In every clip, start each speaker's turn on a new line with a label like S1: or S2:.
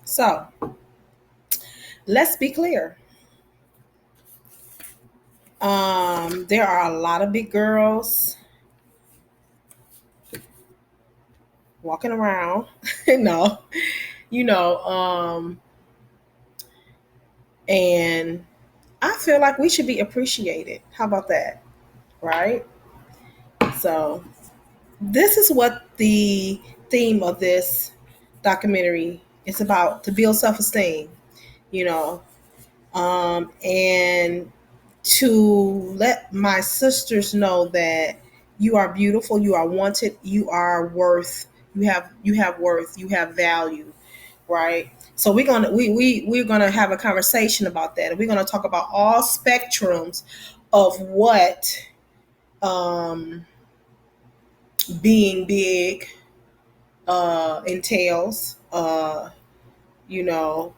S1: So let's be clear. There are a lot of big girls walking around. No, you know, and I feel like we should be appreciated. How about that? Right? So this is what the theme of this documentary is about, to build self-esteem, you know, and to let my sisters know that you are beautiful, you are wanted, you are worth, you have worth, you have value, right? So we're gonna have a conversation about that, and we're gonna talk about all spectrums of what um, being big entails. You know,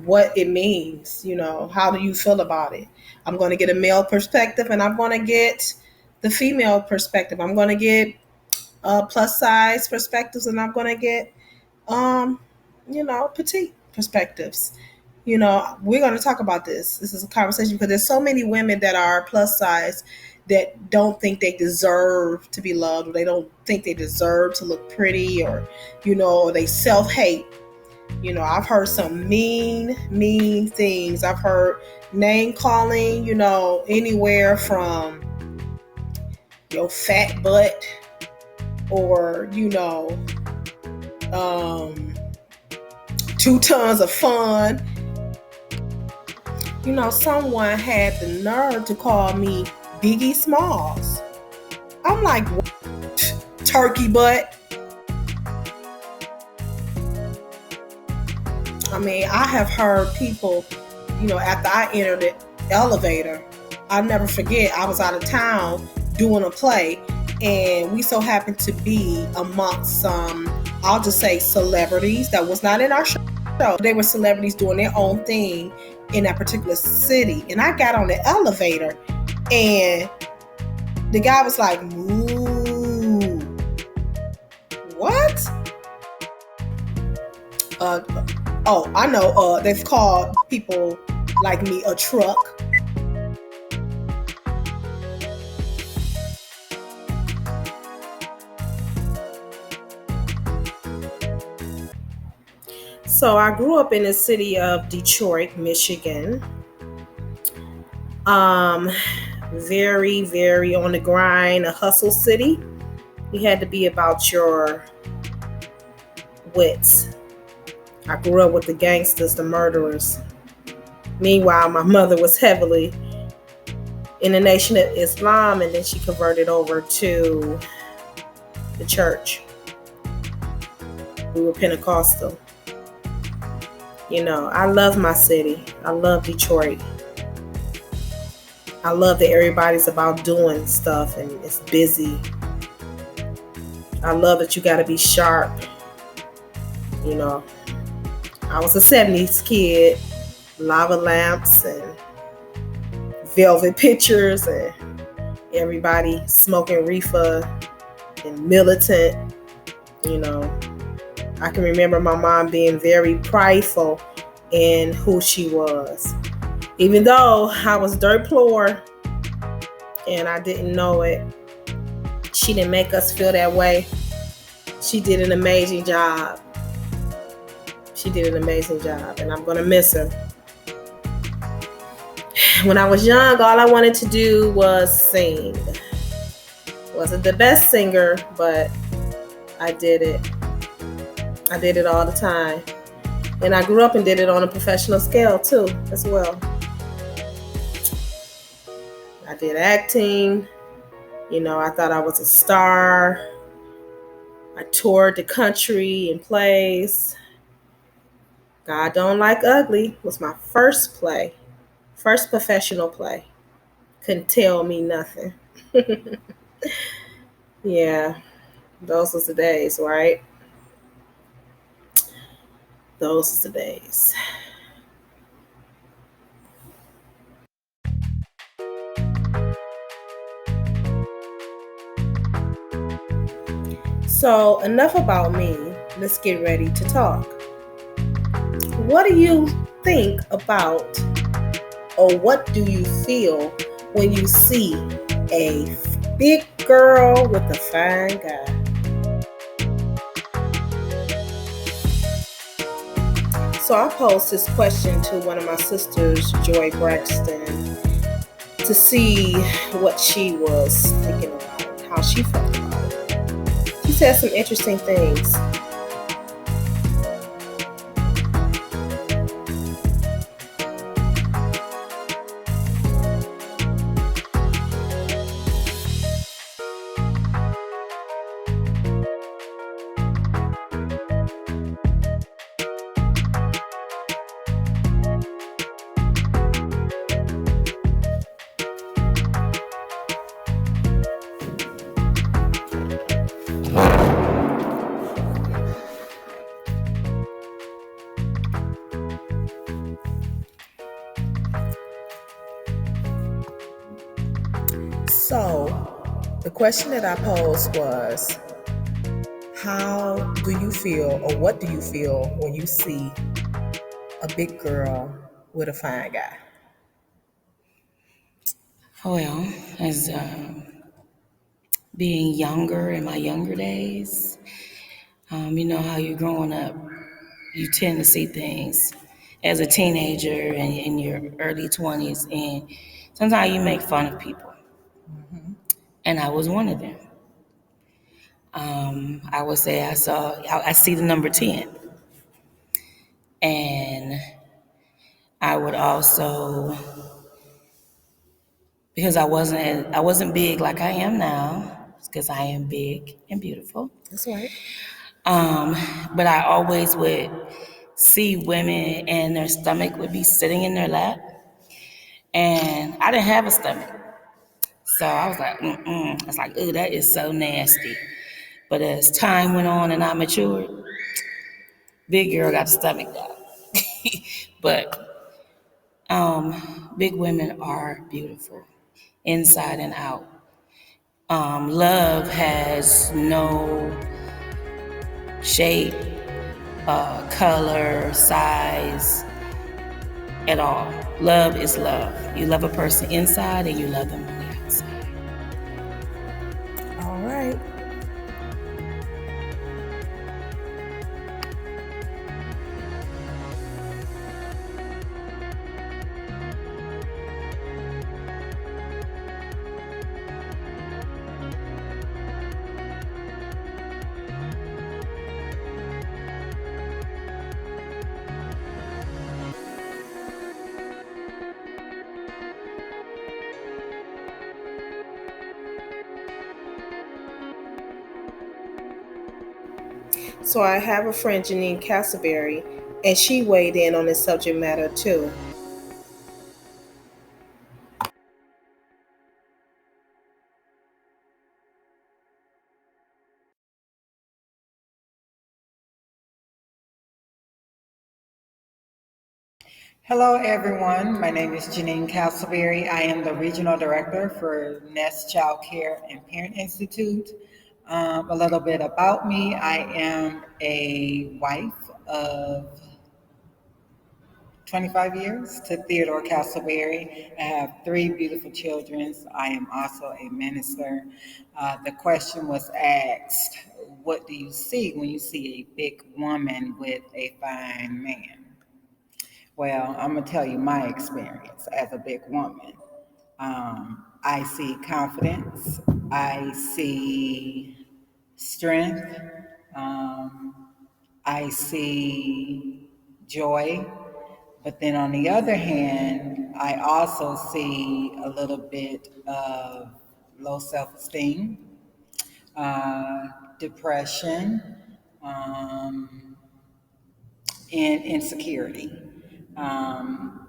S1: what it means, how do you feel about it? I'm going to get a male perspective, and I'm going to get the female perspective. I'm going to get plus size perspectives, and I'm going to get um petite perspectives. We're going to talk about this is a conversation, because there's so many women that are plus size that don't think they deserve to be loved, or they don't think they deserve to look pretty, or they self-hate. I've heard some mean things. I've heard name calling, anywhere from your fat butt, or, um, 2 tons of fun. Someone had the nerve to call me Biggie Smalls. I'm like, what? Turkey butt. I mean, I have heard people, after I entered the elevator, I'll never forget, I was out of town doing a play, and we so happened to be amongst some, I'll just say, celebrities that was not in our show. They were celebrities doing their own thing in that particular city. And I got on the elevator, and the guy was like, ooh, what? I know, they've called people like me a truck. So I grew up in the city of Detroit, Michigan. Very, very on the grind, a hustle city. You had to be about your wits. I grew up with the gangsters, the murderers. Meanwhile, my mother was heavily in the Nation of Islam, and then she converted over to the church. We were Pentecostal. I love my city. I love Detroit. I love that everybody's about doing stuff and it's busy. I love that you got to be sharp. I was a 70s kid, lava lamps and velvet pictures, and everybody smoking reefer and militant. I can remember my mom being very prideful in who she was. Even though I was dirt poor and I didn't know it, she didn't make us feel that way. She did an amazing job. And I'm going to miss her. When I was young, all I wanted to do was sing. Wasn't the best singer, but I did it. I did it all the time. And I grew up and did it on a professional scale too, as well. I did acting. I thought I was a star. I toured the country in plays. God Don't Like Ugly was my first play. First professional play. Couldn't tell me nothing. Yeah, those was the days, right? Those was the days. So enough about me. Let's get ready to talk. What do you think about, or what do you feel when you see a big girl with a fine guy? So I posed this question to one of my sisters, Joy Braxton, to see what she was thinking about, how she felt about it. She said some interesting things. So the question that I posed was, how do you feel, or what do you feel when you see a big girl with a fine guy?
S2: Well, as being younger in my younger days, you know how you're growing up, you tend to see things as a teenager and in your early 20s, and sometimes you make fun of people. And I was one of them. I would say I see the number 10. And I would also, because I wasn't big like I am now, because I am big and beautiful.
S1: That's right.
S2: Um, but I always would see women and their stomach would be sitting in their lap, and I didn't have a stomach, so I was like, mm-mm. I was like, ooh, that is so nasty. But as time went on and I matured, big girl got the stomach down. But big women are beautiful, inside and out. Love has no shape, color, size, at all. Love is love. You love a person inside and you love them on the outside.
S1: All right. So I have a friend, Janine Castleberry, and she weighed in on this subject matter too.
S3: Hello, everyone. My name is Janine Castleberry. I am the Regional Director for Nest Child Care and Parent Institute. A little bit about me, I am a wife of 25 years to Theodore Castleberry. I have three beautiful children. I am also a minister. The question was asked, what do you see when you see a big woman with a fine man? Well, I'm gonna tell you my experience as a big woman. I see confidence. I see strength. Um, I see joy. But then on the other hand, I also see a little bit of low self-esteem, uh, depression, um, and insecurity. Um,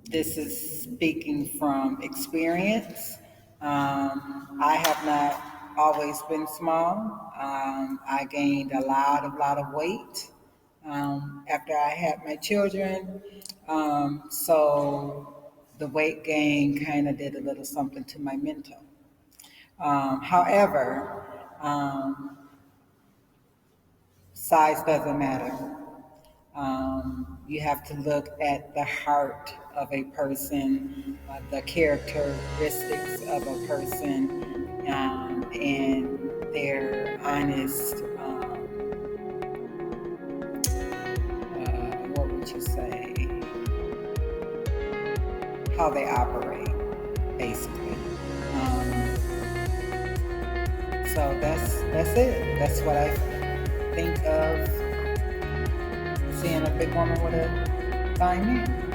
S3: This is speaking from experience. I have not always been small. I gained a lot of weight after I had my children. So the weight gain kind of did a little something to my mental. However, size doesn't matter. You have to look at the heart of a person, the characteristics of a person, and their honest, what would you say, how they operate, basically. So that's it. That's what I think of seeing a big woman with a fine man.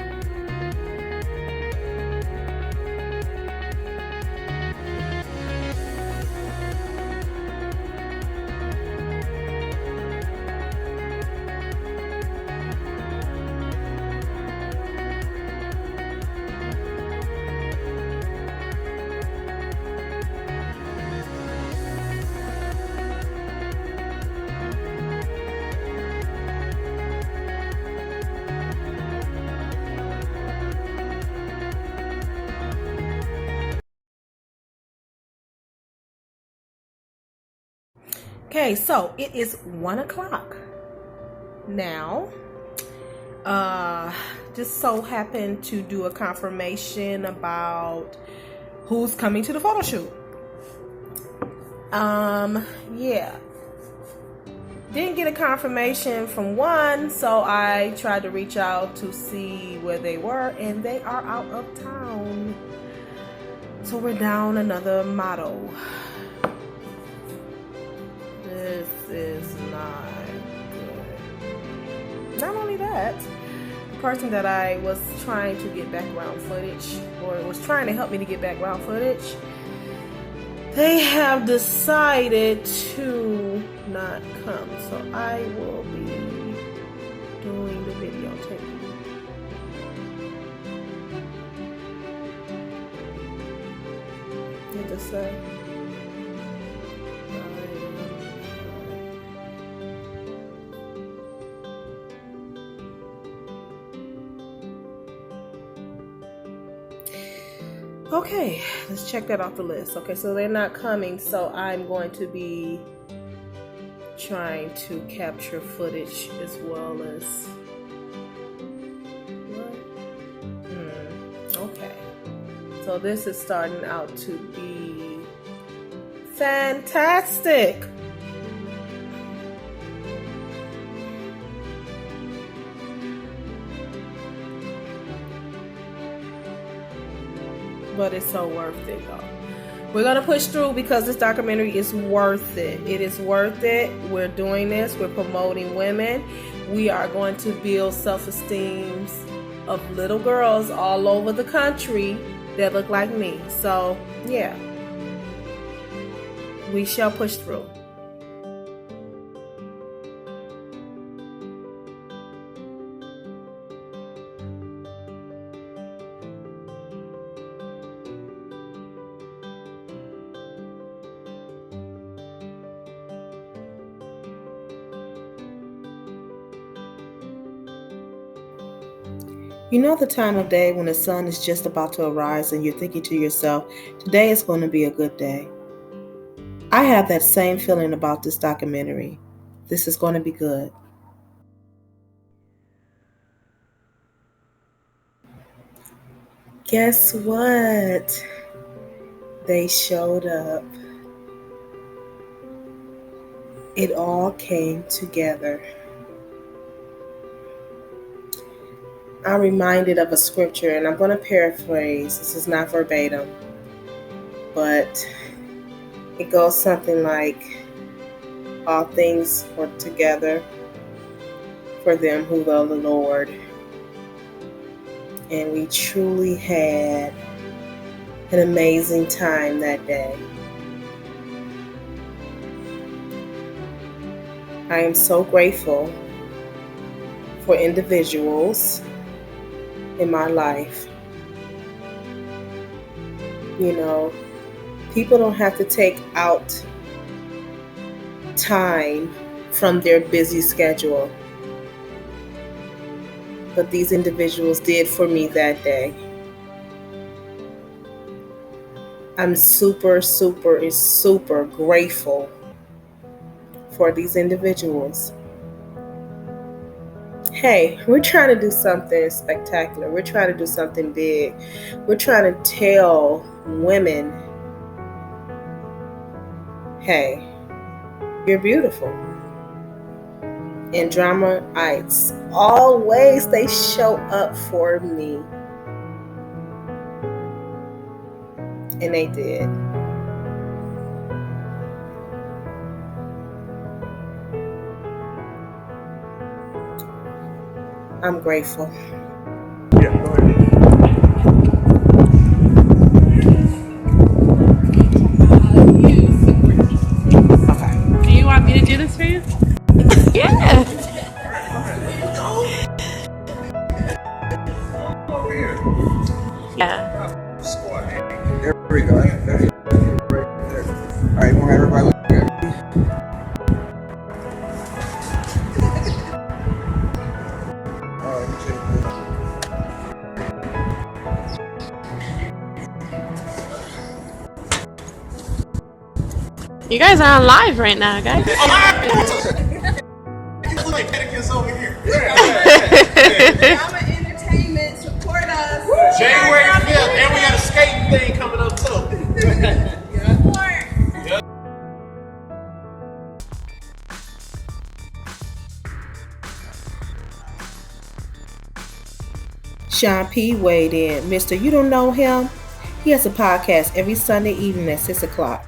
S1: Okay, so it is 1:00 now. Just so happened to do a confirmation about who's coming to the photo shoot. Yeah. Didn't get a confirmation from one, so I tried to reach out to see where they were, and they are out of town. So we're down another model. This is not good. Not only that, the person that I was trying to get background footage, or was trying to help me to get background footage, they have decided to not come. So I will be doing the videotaping. What to say? Okay, let's check that off the list. Okay, so they're not coming, so I'm going to be trying to capture footage as well as what? Okay, so this is starting out to be fantastic. But it's so worth it, though. We're going to push through because this documentary is worth it. It is worth it. We're doing this. We're promoting women. We are going to build self-esteem of little girls all over the country that look like me. So, yeah. We shall push through. You know the time of day when the sun is just about to arise and you're thinking to yourself, today is going to be a good day. I have that same feeling about this documentary. This is going to be good. Guess what? They showed up. It all came together. I'm reminded of a scripture, and I'm going to paraphrase. This is not verbatim, but it goes something like, all things work together for them who love the Lord. And we truly had an amazing time that day. I am so grateful for individuals in my life. You know, people don't have to take out time from their busy schedule. But these individuals did for me that day. I'm super grateful for these individuals. Hey, we're trying to do something spectacular. We're trying to do something big. We're trying to tell women, hey, you're beautiful. And Dramaites, always they show up for me. And they did. I'm grateful.
S4: Yeah, go ahead.
S5: Do you want me to do this for you?
S2: Yeah.
S4: Over here.
S5: Yeah.
S4: There we go. That's right there. All right, want everybody look at me? All right, let me check this.
S5: You guys are on live right now, guys.
S4: You like etiquette's over here.
S1: Drama Entertainment, support us.
S4: January 5th, and we got a skating thing coming up too.
S1: Sean P. weighed in. Mister, you don't know him? He has a podcast every Sunday evening at 6 o'clock.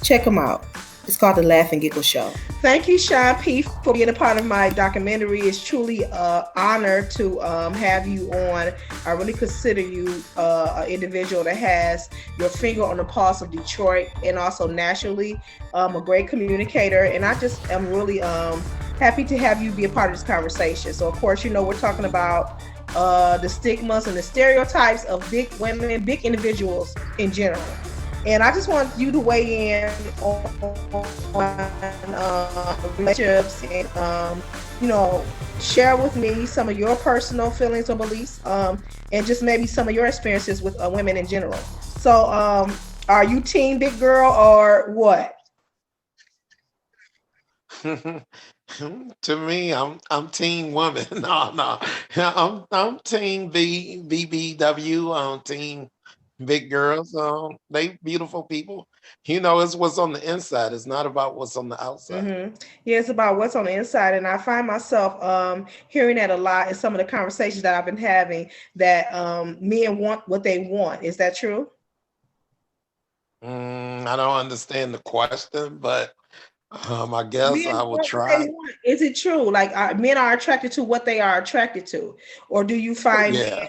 S1: Check him out. It's called The Laugh and Giggle Show. Thank you, Sean P., for being a part of my documentary. It's truly an honor to have you on. I really consider you an individual that has your finger on the pulse of Detroit and also nationally, a great communicator. And I just am really happy to have you be a part of this conversation. So, of course, you know, we're talking about the stigmas and the stereotypes of big women, big individuals in general. And I just want you to weigh in on relationships and, you know, share with me some of your personal feelings or beliefs and just maybe some of your experiences with women in general. So are you team big girl or what?
S6: To me, I'm team woman. No. I'm team BBW. I'm team big girls. They beautiful people. You know, it's what's on the inside. It's not about what's on the outside.
S1: Yeah, it's about what's on the inside. And I find myself hearing that a lot in some of the conversations that I've been having that men want what they want. Is that true?
S6: I don't understand the question, but I guess
S1: Men
S6: I will
S1: want what they
S6: try.
S1: want. Is it true? Like men are attracted to what they are attracted to, or do you find
S6: Yeah,
S1: men?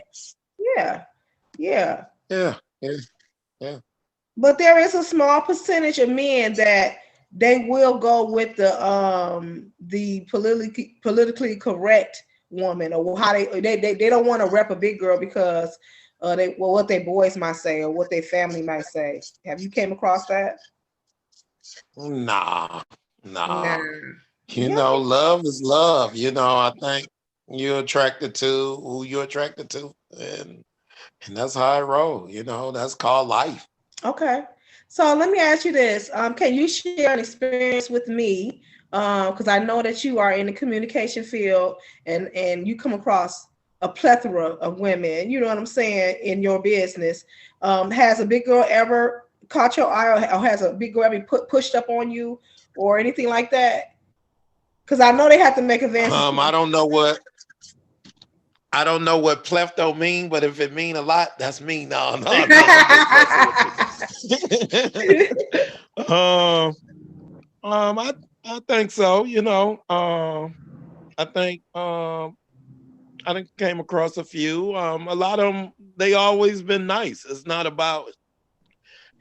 S1: Yeah, yeah.
S6: yeah, yeah, yeah.
S1: But there is a small percentage of men that they will go with the politically correct woman, or how they don't want to rep a big girl because they well what their boys might say or what their family might say. Have you came across that?
S6: Nah,
S1: Nah.
S6: nah. You
S1: Yeah.
S6: know, love is love. You know, I think you're attracted to who you're attracted to, and that's how I roll. You know, that's called life.
S1: Okay. So let me ask you this. Can you share an experience with me? Because I know that you are in the communication field and you come across a plethora of women, you know what I'm saying, in your business. Has a big girl ever caught your eye or has a big girl ever pushed up on you or anything like that? Because I know they have to make advances.
S6: I don't know what plepto mean, but if it mean a lot, that's me. No. I'm just messing with you. I think so. You know, I think I think came across a few. A lot of them, they always been nice. It's not about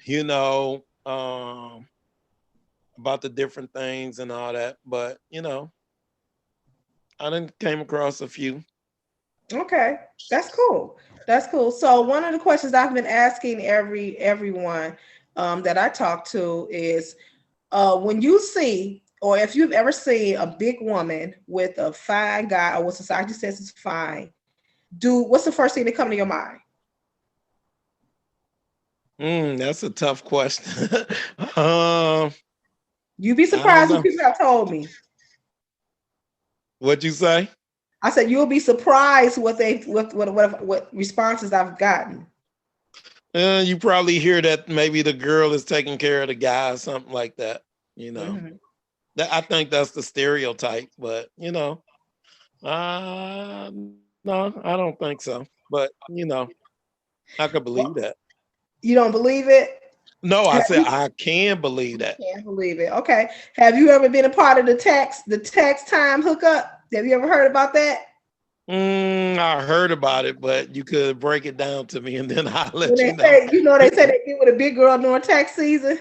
S6: you know about the different things and all that, but you know, I didn't came across a few.
S1: Okay, that's cool. That's cool. So one of the questions I've been asking everyone that I talk to is when you see or if you've ever seen a big woman with a fine guy or what society says is fine, do what's the first thing that come to your mind?
S6: That's a tough question. um,
S1: You'd be
S6: I don't
S1: surprised what
S6: know.
S1: people have told me.
S6: What'd you say?
S1: I said you'll be surprised what responses I've gotten.
S6: You probably hear that maybe the girl is taking care of the guy or something like that. You know, that I think that's the stereotype, but you know, no, I don't think so. But you know, I could believe that.
S1: You don't believe it?
S6: No, I
S1: Have
S6: said
S1: you?
S6: I can believe that.
S1: Can't believe it. Okay. Have you ever been a part of the text time hookup? Have you ever heard about that?
S6: I heard about it, but you could break it down to me, and then I'll
S1: When
S6: let
S1: they
S6: you know.
S1: say, they say they get with a big girl during tax season.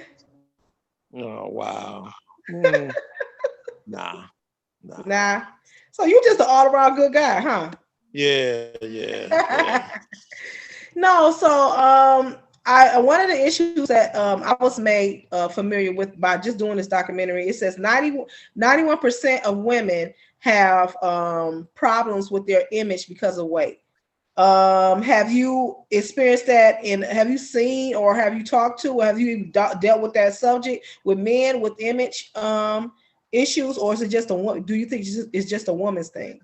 S6: Oh wow. Nah.
S1: Nah. So you just an all around good guy, huh?
S6: Yeah.
S1: No, so I one of the issues that I was made familiar with by just doing this documentary, it says 91% of women have problems with their image because of weight. Have you experienced that, and have you seen or have you talked to or have you dealt with that subject with men with image issues, or is it just do you think it's just a woman's thing?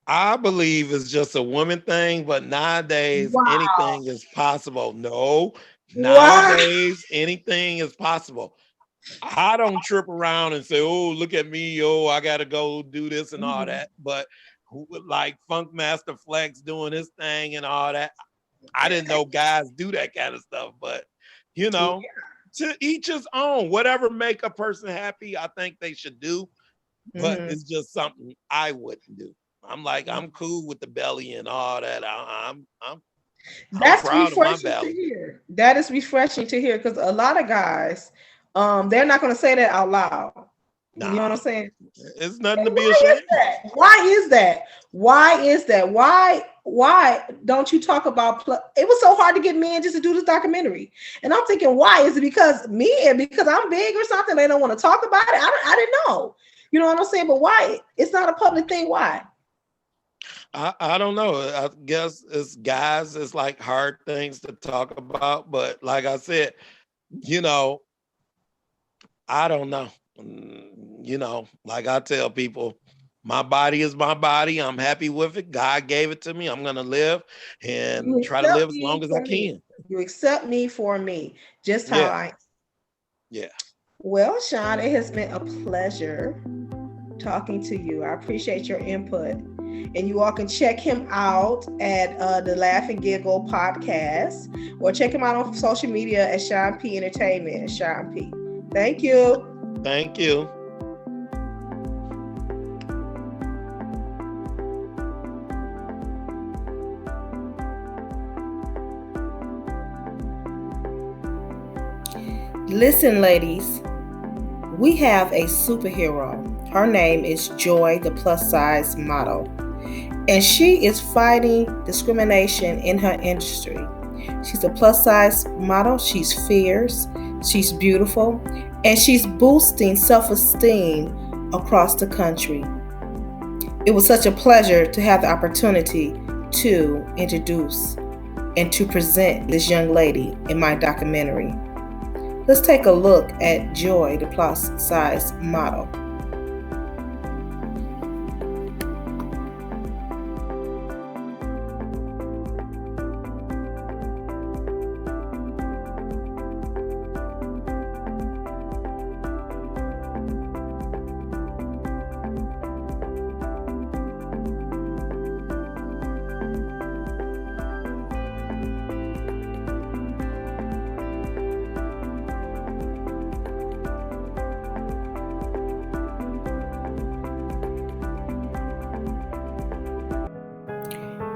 S6: I believe it's just a woman thing, but nowadays
S1: Wow.
S6: anything is possible. No,
S1: Wow.
S6: nowadays anything is possible. I don't trip around and say, "Oh, look at me, I gotta go do this and all that." But like Funk Master Flex doing his thing and all that, I didn't know guys do that kind of stuff. But you know, to each his own. Whatever make a person happy, I think they should do. But it's just something I wouldn't do. I'm cool with the belly and all that. I'm
S1: That's
S6: proud of my
S1: refreshing to
S6: belly.
S1: hear. That is refreshing to hear because a lot of guys, they're not going to say that out loud.
S6: Nah,
S1: you know what I'm saying?
S6: It's nothing to be ashamed of.
S1: Why is that? Why don't you talk about? It was so hard to get men just to do this documentary, and I'm thinking, why is it because men? Because I'm big or something? They don't want to talk about it. I didn't know. You know what I'm saying? But why? It's not a public thing. Why?
S6: I don't know. I guess it's guys. It's like hard things to talk about. But like I said, I don't know. Like I tell people, my body is my body. I'm happy with it. God gave it to me. I'm going to live and try to live as long as I can.
S1: You accept me for me, just how I am.
S6: Yeah.
S1: Well, Sean, it has been a pleasure talking to you. I appreciate your input. And you all can check him out at the Laugh and Giggle podcast, or check him out on social media at Sean P Entertainment. Sean P. Thank you.
S6: Thank you.
S1: Listen, ladies, we have a superhero. Her name is Joy, the plus size model. And she is fighting discrimination in her industry. She's a plus size model. She's fierce. She's beautiful. And she's boosting self-esteem across the country. It was such a pleasure to have the opportunity to introduce and to present this young lady in my documentary. Let's take a look at Joy, the plus size model.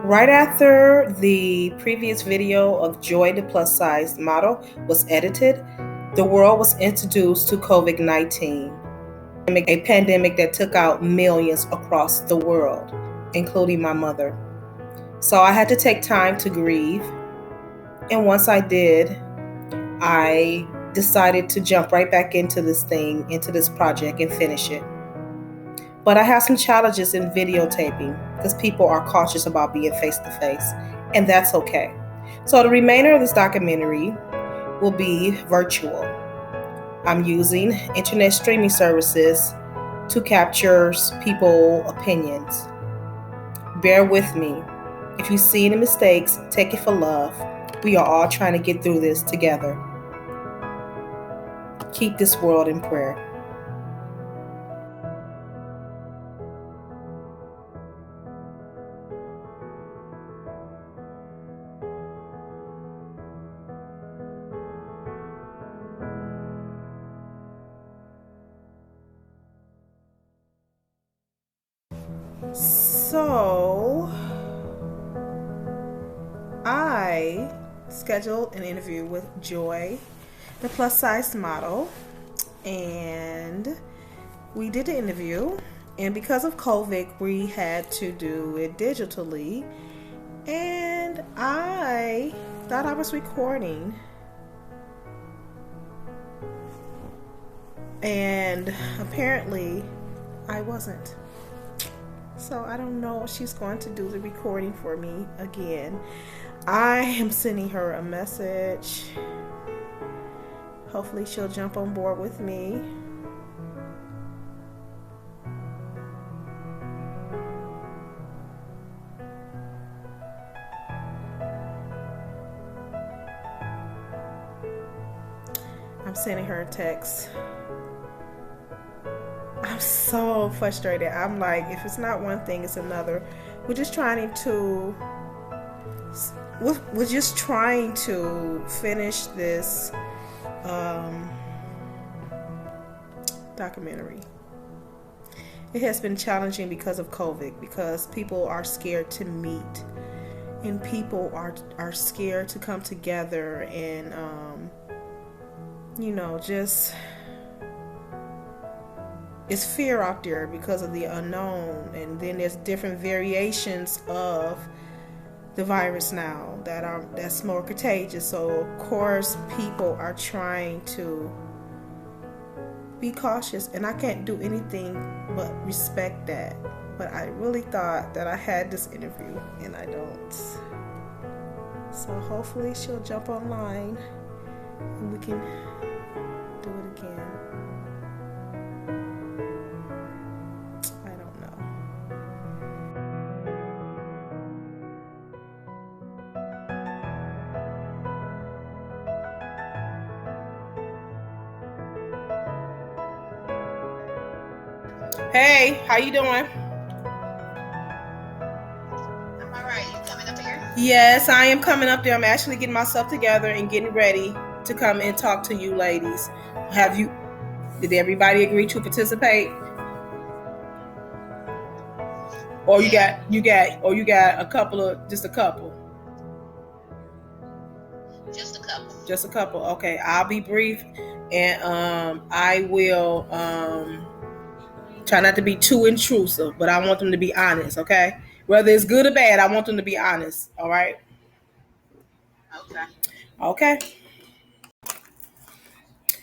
S1: Right after the previous video of Joy, the plus size model, was edited, the world was introduced to COVID-19, a pandemic that took out millions across the world, including my mother. So I had to take time to grieve. And once I did, I decided to jump right back into this project and finish it. But I have some challenges in videotaping because people are cautious about being face-to-face, and that's okay. So the remainder of this documentary will be virtual. I'm using internet streaming services to capture people's opinions. bear with me. If you see any mistakes, take it for love. We are all trying to get through this together. Keep this world in prayer. So, I scheduled an interview with Joy, the plus size model, and we did the interview. And because of COVID, we had to do it digitally. And I thought I was recording. And apparently, I wasn't. So I don't know if she's going to do the recording for me again. I am sending her a message. Hopefully she'll jump on board with me. I'm sending her a text. I'm so frustrated. I'm like, if it's not one thing, it's another. We're just trying to finish this documentary. It has been challenging because of COVID, because people are scared to meet, and people are scared to come together, and just it's fear out there because of the unknown. And then there's different variations of the virus now that's more contagious. So of course people are trying to be cautious, and I can't do anything but respect that. But I really thought that I had this interview, and I don't. So hopefully she'll jump online and we can do it again. Hey, how you doing?
S7: I'm all right. You coming up here?
S1: Yes, I am coming up there. I'm actually getting myself together and getting ready to come and talk to you ladies. Did everybody agree to participate? Or you got a couple?
S7: Just a couple.
S1: Just a couple. Okay, I'll be brief, and I will try not to be too intrusive, but I want them to be honest, okay? Whether it's good or bad, I want them to be honest, all right? Okay.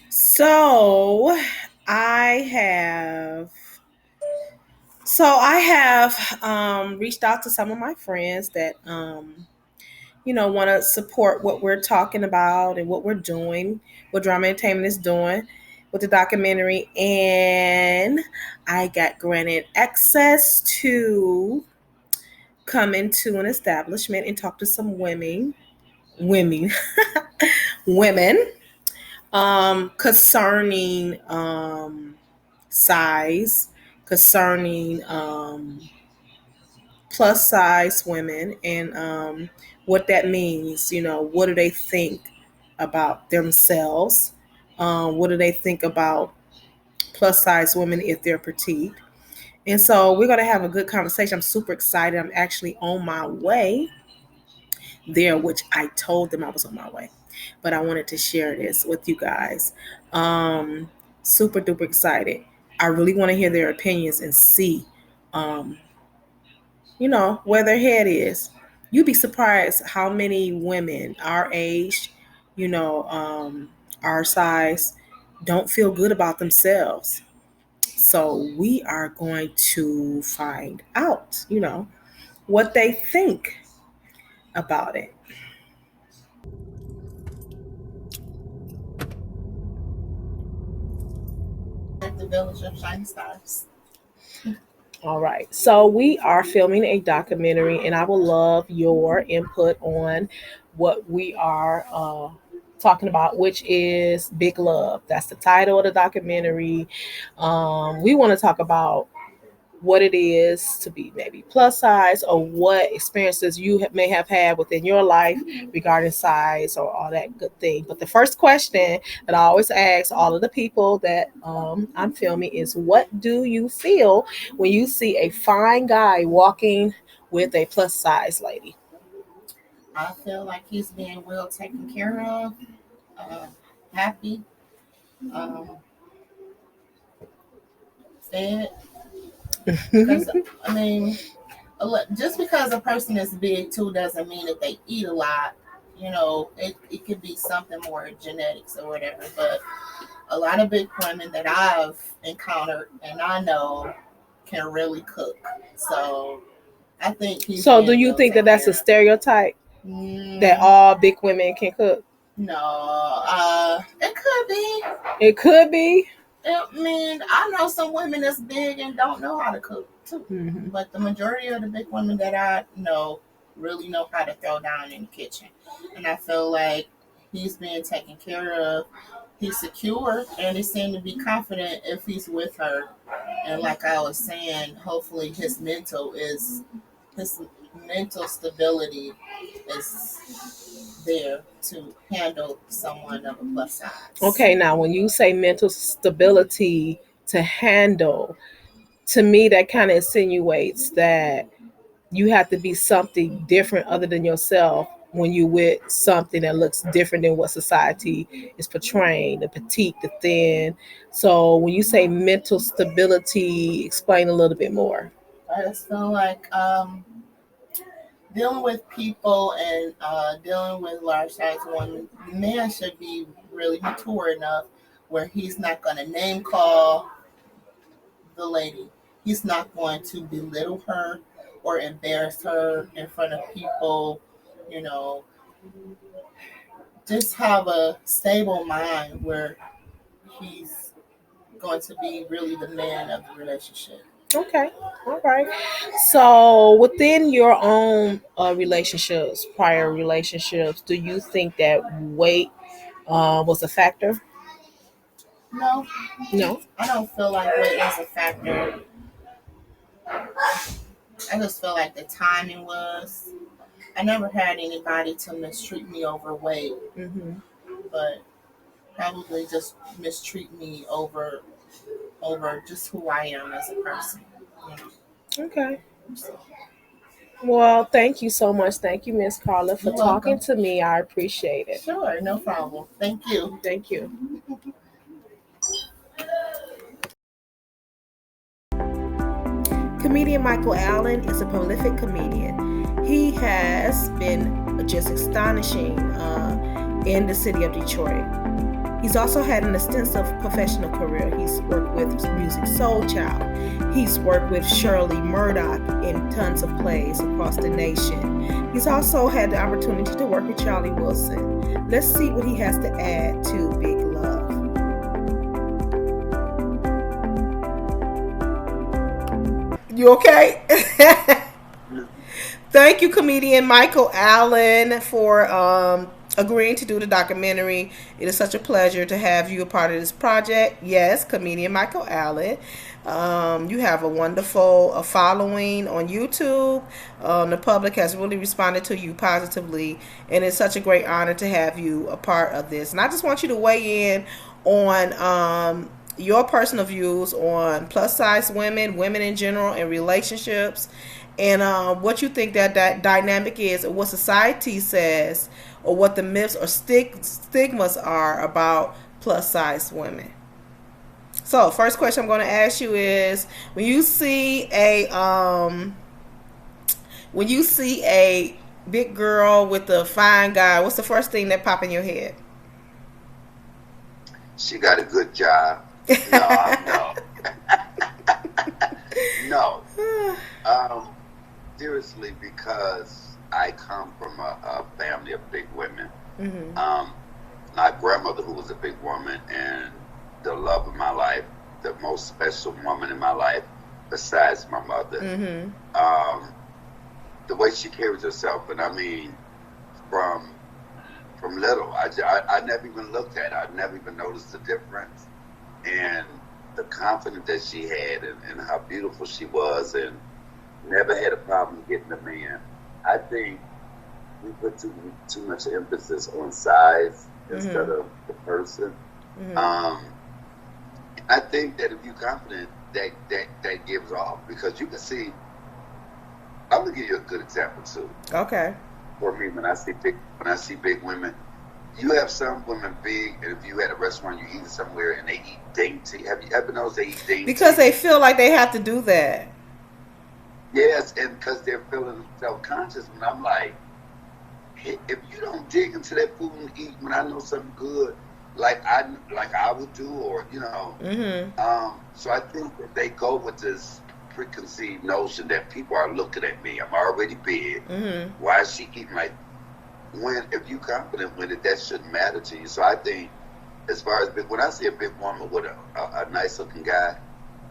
S1: So I have reached out to some of my friends that want to support what we're talking about and what we're doing, what Drama Entertainment is doing with the documentary. And I got granted access to come into an establishment and talk to some women concerning size, concerning plus size women, and what that means. What do they think about themselves? What do they think about plus size women if they're petite? And so we're going to have a good conversation. I'm super excited. I'm actually on my way there, which I told them I was on my way, but I wanted to share this with you guys. Super duper excited. I really want to hear their opinions and see, where their head is. You'd be surprised how many women our age, our size, don't feel good about themselves. So we are going to find out, what they think about it.
S7: At the Village of Shining Stars.
S1: All right. So we are filming a documentary, and I would love your input on what we are talking about, which is Big Love. That's the title of the documentary. We want to talk about what it is to be maybe plus size, or what experiences you may have had within your life regarding size or all that good thing. But the first question that I always ask all of the people that I'm filming is, what do you feel when you see a fine guy walking with a plus size lady?
S7: I feel like he's being well taken care of, uh, happy, um, fed. Because, I mean, just because a person is big too doesn't mean that they eat a lot. You know, it could be something more genetics or whatever. But a lot of big women that I've encountered and I know can really cook. So I think he's
S1: So, do
S7: being
S1: you
S7: well
S1: think that
S7: taken
S1: that's a
S7: care of.
S1: stereotype that all big women can cook?
S7: No, it could be.
S1: It could be.
S7: I mean, I know some women that's big and don't know how to cook too.
S1: Mhm.
S7: But the majority of the big women that I know really know how to throw down in the kitchen. And I feel like he's being taken care of. He's secure and he seems to be confident if he's with her. And like I was saying, hopefully his mental stability is there to handle someone of a plus size.
S1: Okay, now when you say mental stability to handle, to me that kind of insinuates that you have to be something different other than yourself when you with something that looks different than what society is portraying, the petite, the thin. So when you say mental stability, explain a little bit more.
S7: I just feel like dealing with people and dealing with large size women, the man should be really mature enough where he's not going to name call the lady. He's not going to belittle her or embarrass her in front of people. You know, just have a stable mind where he's going to be really the man of the relationship.
S1: Okay, all right. So within your own relationships, prior relationships, do you think that weight was a factor?
S7: No,
S1: No.
S7: I don't feel like weight is a factor. I just feel like the timing was. I never had anybody to mistreat me over weight,
S1: Hmm.
S7: but probably just mistreat me over just who I am as a person. You know?
S1: Okay. Well, thank you so much. Thank you, Miss Carla, for
S7: You're
S1: talking
S7: welcome.
S1: to me. I appreciate it.
S7: Sure, no problem. Thank you.
S1: Thank you. Comedian Michael Allen is a prolific comedian. He has been just astonishing in the city of Detroit. He's also had an extensive professional career. He's worked with Music Soul Child. He's worked with Shirley Murdoch in tons of plays across the nation. He's also had the opportunity to work with Charlie Wilson. Let's see what he has to add to Big Love. You okay? Thank you, comedian Michael Allen, for agreeing to do the documentary. It is such a pleasure to have you a part of this project. Yes, comedian Michael Allen. You have a wonderful following on YouTube. The public has really responded to you positively, and it's such a great honor to have you a part of this. And I just want you to weigh in on your personal views on plus size women, women in general, and relationships, and what you think that dynamic is, or what society says, or what the myths or stigmas are about plus size women. So, first question I'm going to ask you is: when you see a big girl with a fine guy, what's the first thing that pop in your head?
S8: She got a good job. No, no. Seriously, because I come from a family of big women.
S1: Mm-hmm.
S8: My grandmother, who was a big woman, and the love of my life, the most special woman in my life, besides my mother.
S1: Mm-hmm.
S8: The way she carries herself, and I mean, from little, I never even looked at her. I never even noticed the difference, and the confidence that she had, and how beautiful she was, and never had a problem getting a man. I think we put too much emphasis on size instead of the person. I think that if you're confident, that gives off, because you can see. I'm gonna give you a good example too.
S1: Okay.
S8: For me, when I see big women, you have some women big, and if you at a restaurant, you eat somewhere, and they eat dainty. Have you ever noticed they eat dainty?
S1: Because they feel like they have to do that.
S8: Yes, and because they're feeling self-conscious. And I'm like, hey, if you don't dig into that food and eat when I know something good, like I would do, or so I think that they go with this preconceived notion that people are looking at me. I'm already big. Why is she eating like? If you confident with it, that shouldn't matter to you. So I think, as far as when I see a big woman with a nice looking guy,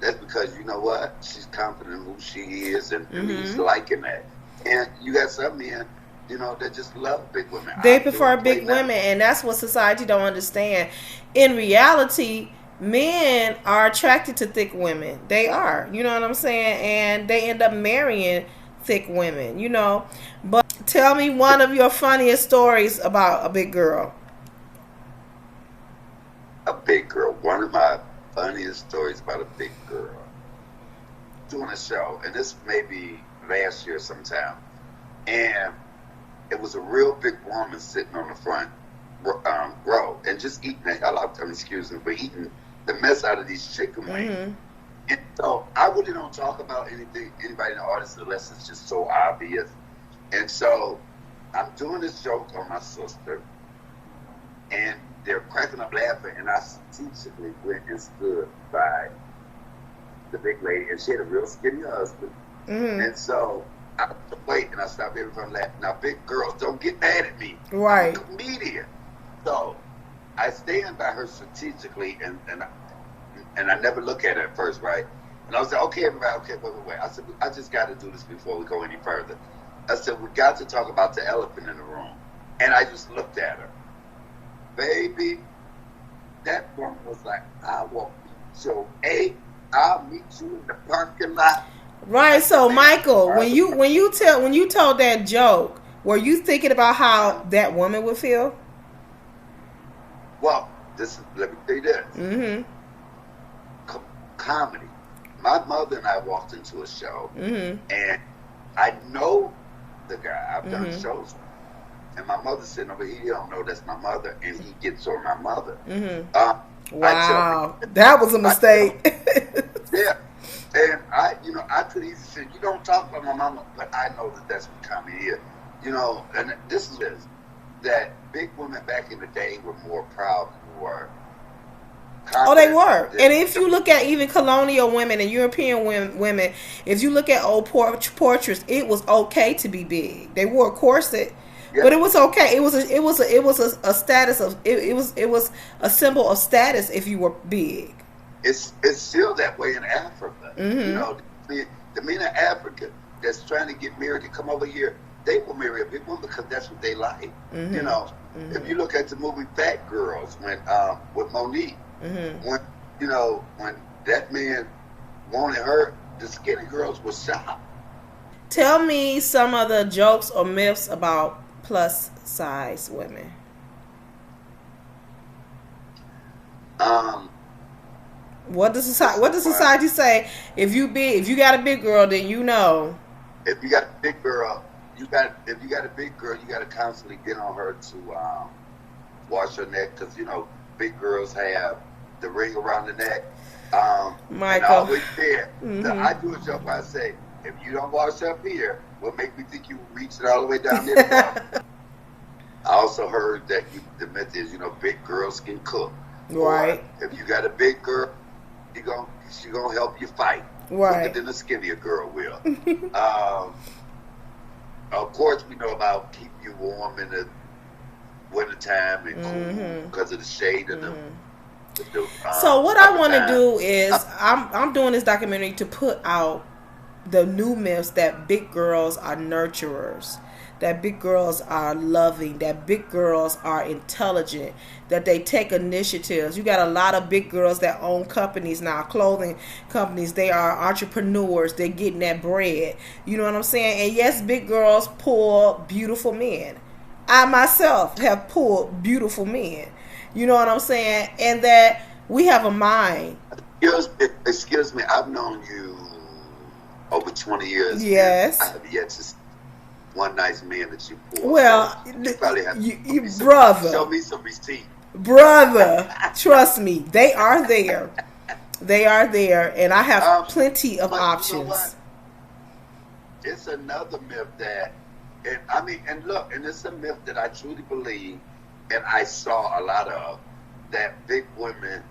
S8: that's because you know what, she's confident in who she is, and he's liking that. And you got some men, that just love big women.
S1: They prefer big women, and that's what society don't understand. In reality, men are attracted to thick women. They are, you know what I'm saying, and they end up marrying thick women, But tell me one of your funniest stories about a big girl.
S8: A big girl. One of my funniest stories about a big girl. Doing a show, and this may be last year sometime, and it was a real big woman sitting on the front row and just eating the hell out of them, excuse me, but eating the mess out of these chicken wings. And so I really don't talk about anybody in the audience unless it's just so obvious. And so I'm doing this joke on my sister, and they're cracking up laughing, and I strategically went and stood by the big lady, and she had a real skinny husband. And so I wait, and I stopped everyone laughing. Now, big girls, don't get mad at me.
S1: Right.
S8: I'm a comedian. So I stand by her strategically, and I never look at her at first, right? And I was like, okay, everybody, okay, wait. I said, I just got to do this before we go any further. I said, we got to talk about the elephant in the room. And I just looked at her. Baby, that woman was like, I will meet you. I'll meet you in the parking lot.
S1: Right. So, Michael, when you told that joke, were you thinking about how that woman would feel?
S8: Well, let me tell you this. Comedy. My mother and I walked into a show, and I know the guy. I've done shows with him. And my mother's sitting over here. He don't know that's my mother, and he gets on my mother.
S1: Wow, that was a mistake.
S8: Yeah, and I could easily say, you don't talk about my mama, but I know that that's what comedy is. And this is that big women back in the day were more proud, more confident.
S1: Oh, they were. And if you look at even colonial women and European women, if you look at old portraits, it was okay to be big. They wore a corset. Yeah. But it was okay. It was a status of it was a symbol of status if you were big.
S8: It's still that way in Africa. The men in Africa that's trying to get married to come over here, they will marry a big woman because that's what they like. If you look at the movie Fat Girls, when with Monique, when that man wanted her, the skinny girls were shocked.
S1: Tell me some of the jokes or myths about plus size women. What does society say? If you got a big girl, then you know.
S8: If you got a big girl, you got to constantly get on her to wash her neck, because big girls have the ring around the neck.
S1: Michael,
S8: and I always say, I do a joke. I say, if you don't wash up here, what make me think you reach it all the way down there? I also heard that the myth is, big girls can cook.
S1: Right.
S8: Or if you got a big girl, she gonna help you fight.
S1: Right.
S8: Quicker than a skinnier girl will. Of course, we know about keep you warm in the wintertime and cool because of the shade of them.
S1: So what I want to
S8: time.
S1: do is I'm doing this documentary to put out the new myths that big girls are nurturers, that big girls are loving, that big girls are intelligent, that they take initiatives. You got a lot of big girls that own companies now, clothing companies. They are entrepreneurs. They're getting that bread. You know what I'm saying? And yes, big girls pull beautiful men. I myself have pulled beautiful men. You know what I'm saying? And that we have a mind.
S8: Excuse me, I've known you over 20 years.
S1: Yes.
S8: I have yet to see one nice man that you pulled.
S1: Well,
S8: you probably have
S1: you brother.
S8: Show me some receipt.
S1: Brother, trust me, they are there. They are there, and I have plenty of options.
S8: You know what? It's another myth that, and look, and it's a myth that I truly believe, and I saw a lot of, that big women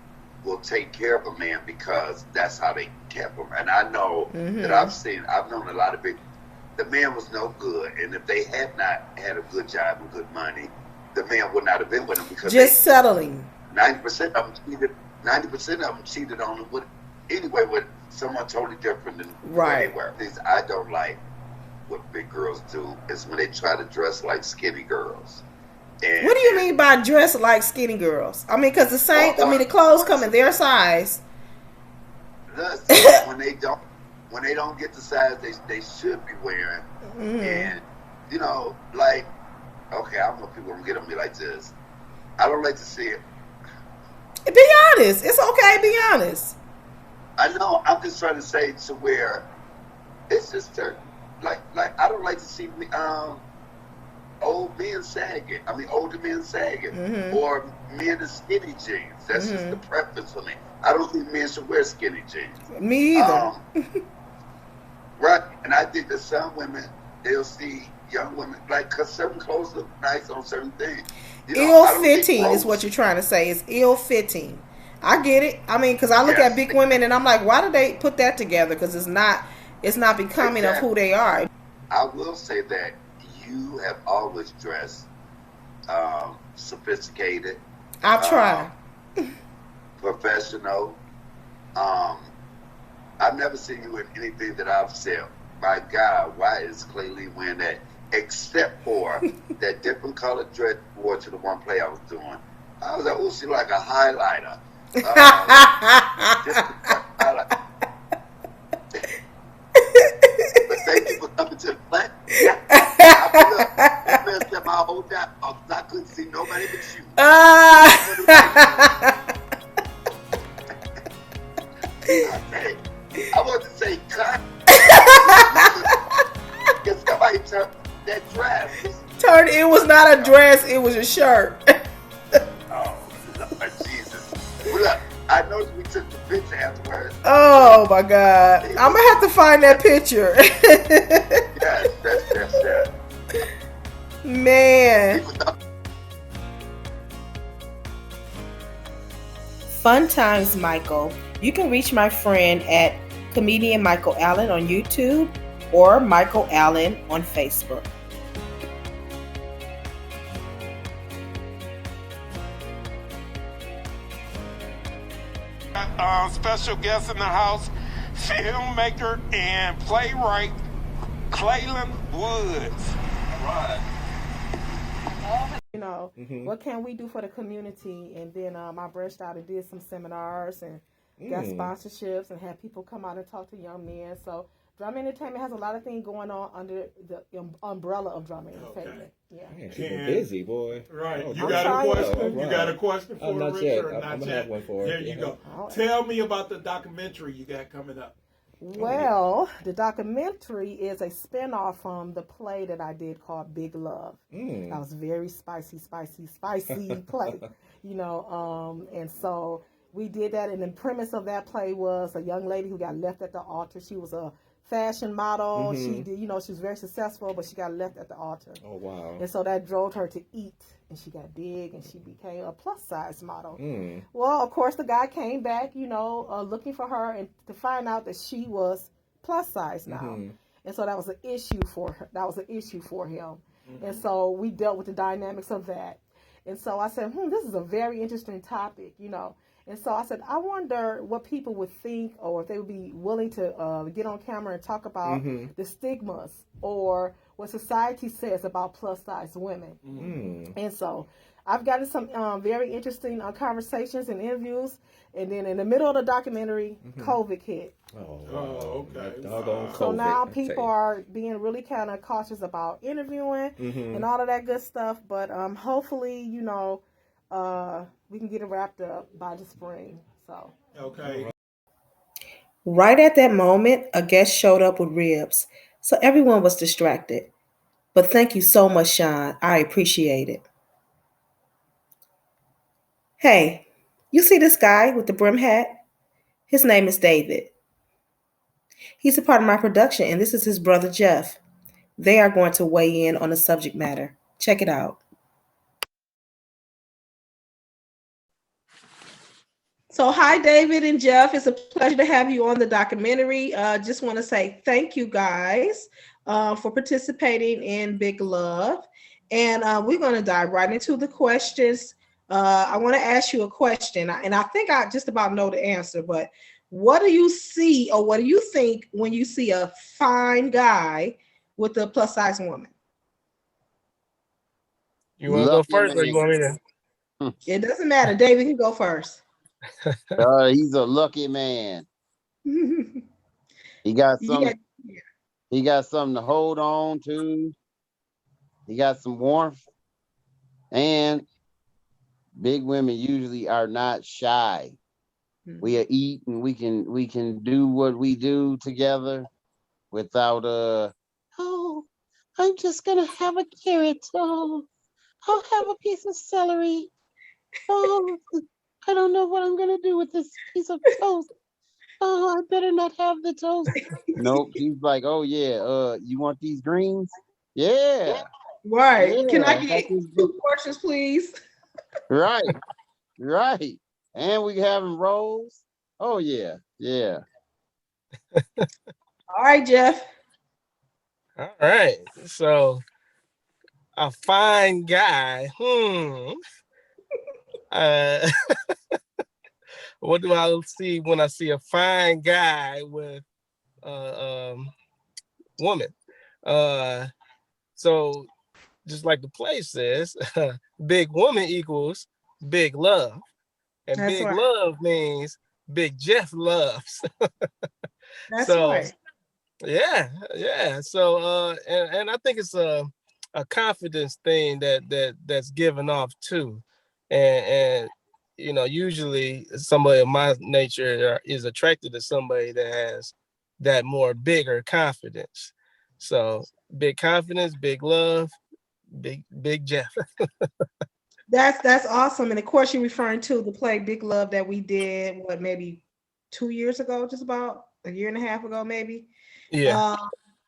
S8: will take care of a man because that's how they kept him. And I know that I've known a lot of big. The man was no good, and if they had not had a good job and good money, the man would not have been with him because
S1: just settling.
S8: 90% of them cheated. 90% of them cheated on him with someone totally different than where they were. Things I don't like what big girls do is when they try to dress like skinny girls. And,
S1: what do you mean by dress like skinny girls? I mean, because the clothes come in their size.
S8: When they don't get the size they should be wearing, and you know, like, okay, I don't know if people gonna get on me like this. I don't like to see it.
S1: Be honest. It's okay. Be honest.
S8: I know. I'm just trying to say to where it's just like I don't like to see older men sagging, or men in skinny jeans. That's just the preference for me. I don't think men should wear skinny jeans.
S1: Me either.
S8: Right, and I think that some women, they'll see young women, like, because certain clothes look nice on certain things.
S1: Ill-fitting is what you're trying to say. It's ill-fitting. I get it. I mean, because I look at big women and I'm like, why did they put that together? Because it's not becoming of who they are.
S8: I will say that you have always dressed sophisticated.
S1: I'll try.
S8: Professional. I've never seen you in anything that I've said, my God, why is Clay Lee wearing that? Except for that different colored dress wore to the one play I was doing. I was like, oh, she like a highlighter. But thank you for coming to the play. I messed up my whole time. I couldn't see nobody but you. I want to say cut. Can somebody turn that dress?
S1: It was not a dress, it was a shirt.
S8: Oh, Lord Jesus. Well, look, I noticed we took the picture afterwards.
S1: Oh my God. I'm gonna have to find that picture.
S8: Yes, that's
S1: Man. Fun Times Michael. You can reach my friend at Comedian Michael Allen on YouTube or Michael Allen on Facebook.
S9: Special guest in the house, filmmaker and playwright Claylan Woods. Right.
S1: You know, what can we do for the community? And then I branched out and did some seminars and got sponsorships and had people come out and talk to young men. So Drum Entertainment has a lot of things going on under the umbrella of Drum Entertainment. Yeah.
S4: Man, people busy, boy.
S9: Right.
S4: Oh,
S9: You got a question?
S4: right.
S9: You got a question for
S4: not
S9: Richard?
S4: yet.
S9: Or
S4: I'm
S9: not
S4: gonna
S9: yet?
S4: have one for
S9: There
S4: it.
S9: you go.
S1: Right.
S9: Tell me about the documentary you got coming up.
S1: Well, the documentary is a spinoff from the play that I did called Big Love. That was very spicy play, you know. And so we did that, and the premise of that play was a young lady who got left at the altar. She was a fashion model. She did, you know, she was very successful, but she got left at the altar.
S4: Oh, wow.
S1: And so that drove her to eat, and she got big, and she became a plus size model. Well, of course, the guy came back, you know, looking for her, and to find out that she was plus size now. And so that was an issue for her. That was an issue for him. And so we dealt with the dynamics of that. And so I said, this is a very interesting topic, you know. And so I said, I wonder what people would think, or if they would be willing to get on camera and talk about the stigmas or what society says about plus size women. And so I've gotten some very interesting conversations and interviews. And then in the middle of the documentary, COVID hit.
S9: Okay.
S10: Doggone COVID.
S1: So now people are being really kind of cautious about interviewing and all of that good stuff. But hopefully, we can get it wrapped up by the spring. So
S9: Okay.
S1: right at that moment, a guest showed up with ribs. So everyone was distracted. But thank you so much, Sean. I appreciate it. Hey, you see this guy with the brim hat? His name is David. He's a part of my production, and this is his brother Jeff. They are going to weigh in on the subject matter. Check it out. So, hi, David and Jeff. It's a pleasure to have you on the documentary. Just want to say thank you guys for participating in Big Love. And we're going to dive right into the questions. I want to ask you a question, and I think I just about know the answer, but what do you see or what do you think when you see a fine guy with a plus size woman?
S10: You want to go first, or you want me to?
S1: It doesn't matter. David can go first.
S11: He's a lucky man. He got something. Yeah. He got something to hold on to. He got some warmth, and big women usually are not shy. We eat and we can do what we do together without oh, I'm just gonna have a carrot. Oh, I'll have a piece of celery. Oh, I don't know what I'm gonna do with this piece of toast. Oh, I better not have the toast. Nope. She's like, oh yeah, you want these greens? Yeah.
S1: Right.
S11: Yeah.
S1: Can I get 2 portions, please?
S11: Right. Right. And we having rolls. Oh yeah. Yeah.
S1: All right, Jeff.
S10: All right. So a fine guy. What do I see when I see a fine guy with woman? So just like the play says, big woman equals big love. And that's big right. Love means Big Jeff loves.
S1: That's so, right.
S10: Yeah. So and I think it's a confidence thing that's given off too. And usually somebody of my nature is attracted to somebody that has that more bigger confidence. So big confidence, big love, big Jeff.
S1: That's awesome. And of course, you're referring to the play Big Love that we did, maybe 2 years ago, just about a year and a half ago, maybe.
S10: Yeah.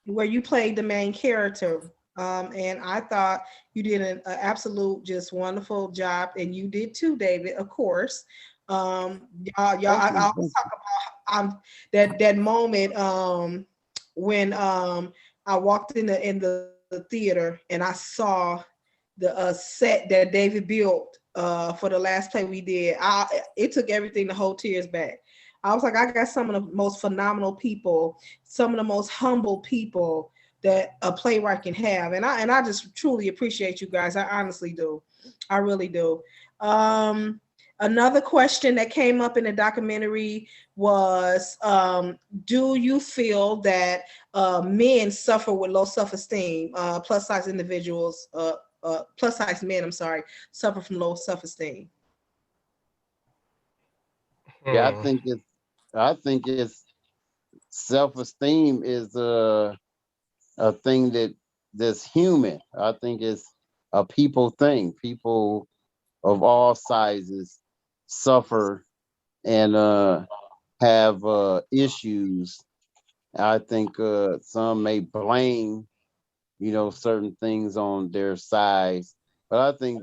S1: Where you played the main character. And I thought you did an absolute, just wonderful job. And you did too, David, of course. I always talk about that moment when I walked in the theater and I saw the set that David built for the last play we did. It took everything to hold tears back. I was like, I got some of the most phenomenal people, some of the most humble people that a playwright can have. And I just truly appreciate you guys. I honestly do. I really do. Another question that came up in the documentary was, do you feel that men suffer with low self-esteem, plus size individuals, plus size men, suffer from low self-esteem?
S11: Yeah, I think it's self-esteem is a thing that's human. I think it's a people thing. People of all sizes suffer and have issues. I think some may blame certain things on their size, but I think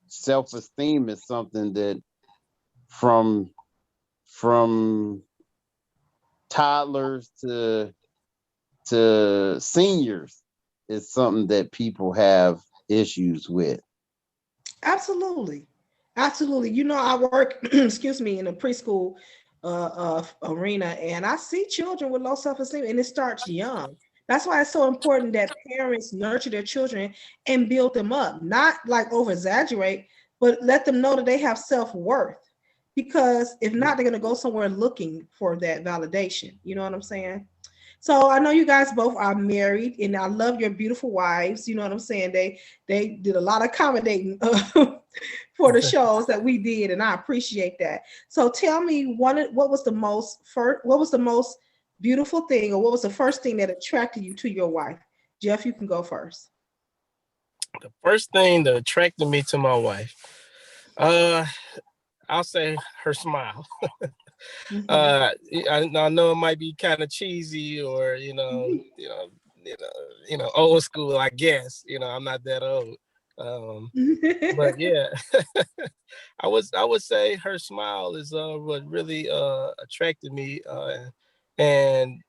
S11: self-esteem is something that from toddlers to seniors is something that people have issues with.
S1: Absolutely. Absolutely. You know, I work, excuse me, in a preschool arena, and I see children with low self-esteem, and it starts young. That's why it's so important that parents nurture their children and build them up, not like over exaggerate, but let them know that they have self-worth. Because if not, they're going to go somewhere looking for that validation. You know what I'm saying? So I know you guys both are married, and I love your beautiful wives. You know what I'm saying? They did a lot of accommodating for the shows that we did, and I appreciate that. So tell me, what was the most beautiful thing, or what was the first thing that attracted you to your wife? Jeff, you can go first.
S10: The first thing that attracted me to my wife, I'll say her smile. I know it might be kind of cheesy, or old school. I guess I'm not that old, but yeah, I would say her smile is what really attracted me, and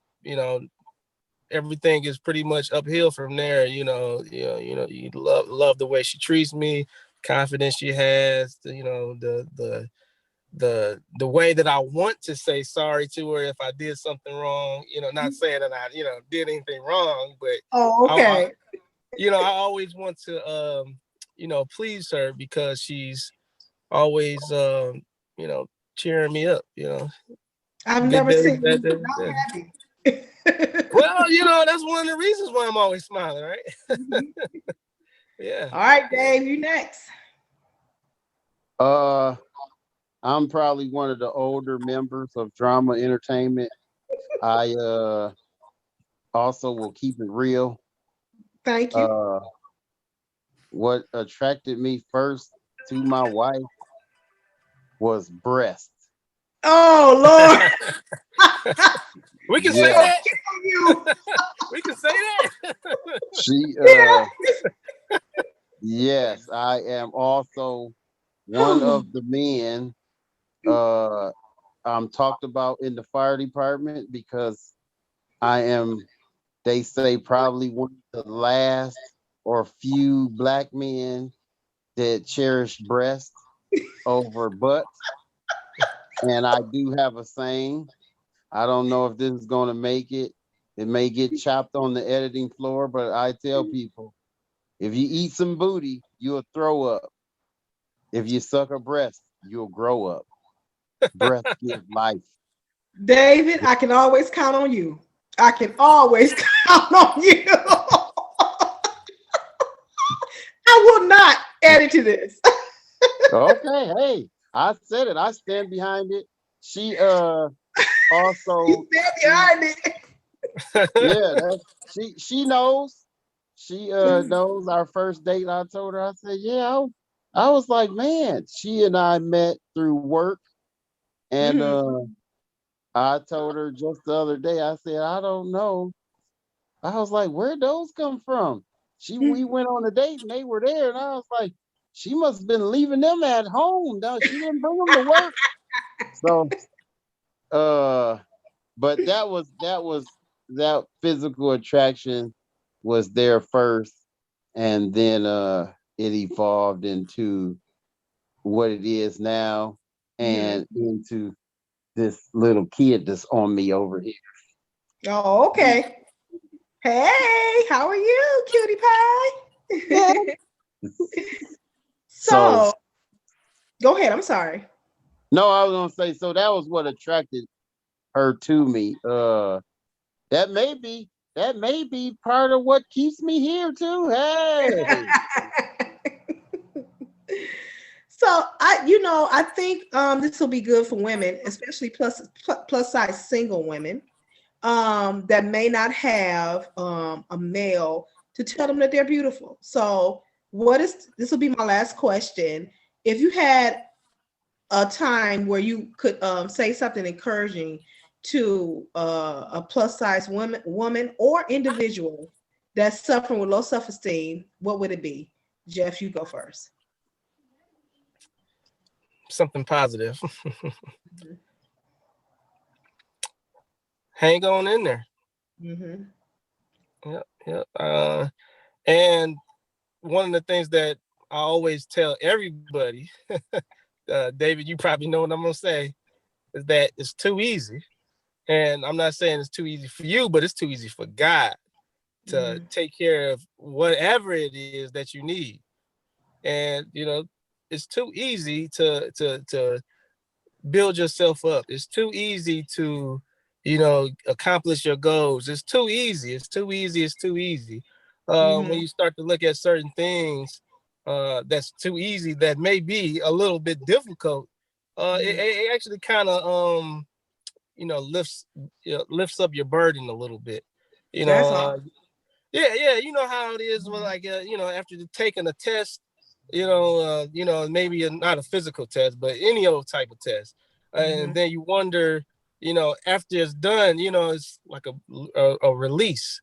S10: everything is pretty much uphill from there. You love the way she treats me, confidence she has, the way that I want to say sorry to her if I did something wrong. Not saying that I did anything wrong, but
S1: Oh, okay.
S10: I always want to please her, because she's always cheering me up.
S1: I've
S10: Good
S1: never
S10: day,
S1: seen
S10: bad
S1: you
S10: day.
S1: not
S10: Yeah.
S1: happy.
S10: Well, that's one of the reasons why I'm always smiling, right? Yeah.
S1: All right, Dave, you next.
S11: I'm probably one of the older members of Drama Entertainment. I also will keep it real.
S1: Thank you.
S11: What attracted me first to my wife was breast.
S1: Oh Lord.
S10: We can say that. We can say that.
S11: Yes, I am also one of the men I'm talked about in the fire department, because I am, they say, probably one of the last or few black men that cherish breast over butt. And I do have a saying. I don't know if this is going to make it. It may get chopped on the editing floor, but I tell people, if you eat some booty, you'll throw up. If you suck a breast, you'll grow up. Breast gives life.
S1: David, I can always count on you. I can always count on you. I will not add it to this.
S11: Okay, hey, I said it. I stand behind it. She also
S1: you stand behind it.
S11: Yeah, she knows. She knows our first date. I told her, I said, yeah, I was like, man, she and I met through work. And I told her just the other day, I said, I don't know. I was like, where'd those come from? We went on a date and they were there. And I was like, she must have been leaving them at home. No, she didn't bring them to work. So but that physical attraction was there first, and then it evolved into what it is now, and into this little kid that's on me over here.
S1: Oh, okay. Hey, how are you, cutie pie? So go ahead. I'm sorry.
S11: No, I was gonna say, so that was what attracted her to me. That may be part of what keeps me here too. Hey.
S1: So I think this will be good for women, especially plus size single women that may not have a male to tell them that they're beautiful. So this will be my last question. If you had a time where you could say something encouraging to a plus size woman or individual that's suffering with low self-esteem, what would it be? Jeff, you go first.
S10: Something positive. Hang on in there. Yep. And one of the things that I always tell everybody David, you probably know what I'm gonna say, is that it's too easy. And I'm not saying it's too easy for you, but it's too easy for God to take care of whatever it is that you need. And it's too easy to build yourself up. It's too easy to accomplish your goals. It's too easy. It's too easy. It's too easy. When you start to look at certain things that's too easy, that may be a little bit difficult, it actually kind of lifts up your burden a little bit. Yeah, you know how it is when after taking a test, maybe not a physical test, but any old type of test, and then you wonder, after it's done, it's like a release,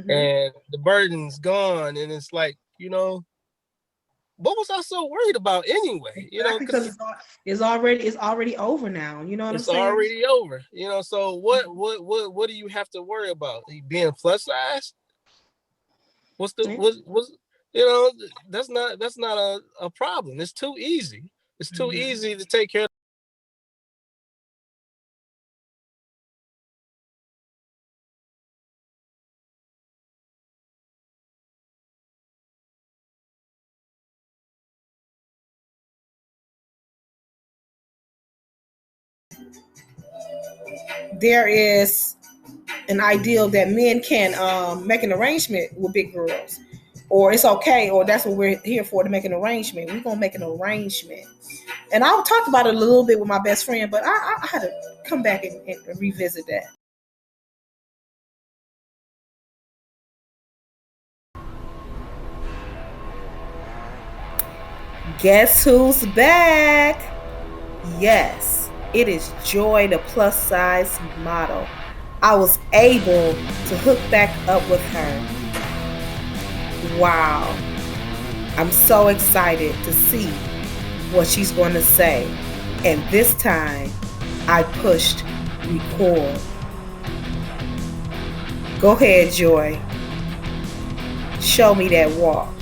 S10: and the burden's gone, and it's like, what was I so worried about anyway?
S1: Because it's already over now. You know what I'm saying?
S10: It's already over. So what do you have to worry about? Being plus size? What's that's not a problem. It's too easy. It's too easy to take care of.
S1: There is an ideal that men can make an arrangement with big girls, or it's okay, or that's what we're here for, to make an arrangement. We're gonna make an arrangement. And I talked about it a little bit with my best friend, but I had to come back and revisit that. Guess who's back? Yes, it is Joy, the plus size model. I was able to hook back up with her. Wow. I'm so excited to see what she's going to say. And this time, I pushed record. Go ahead, Joy. Show me that walk.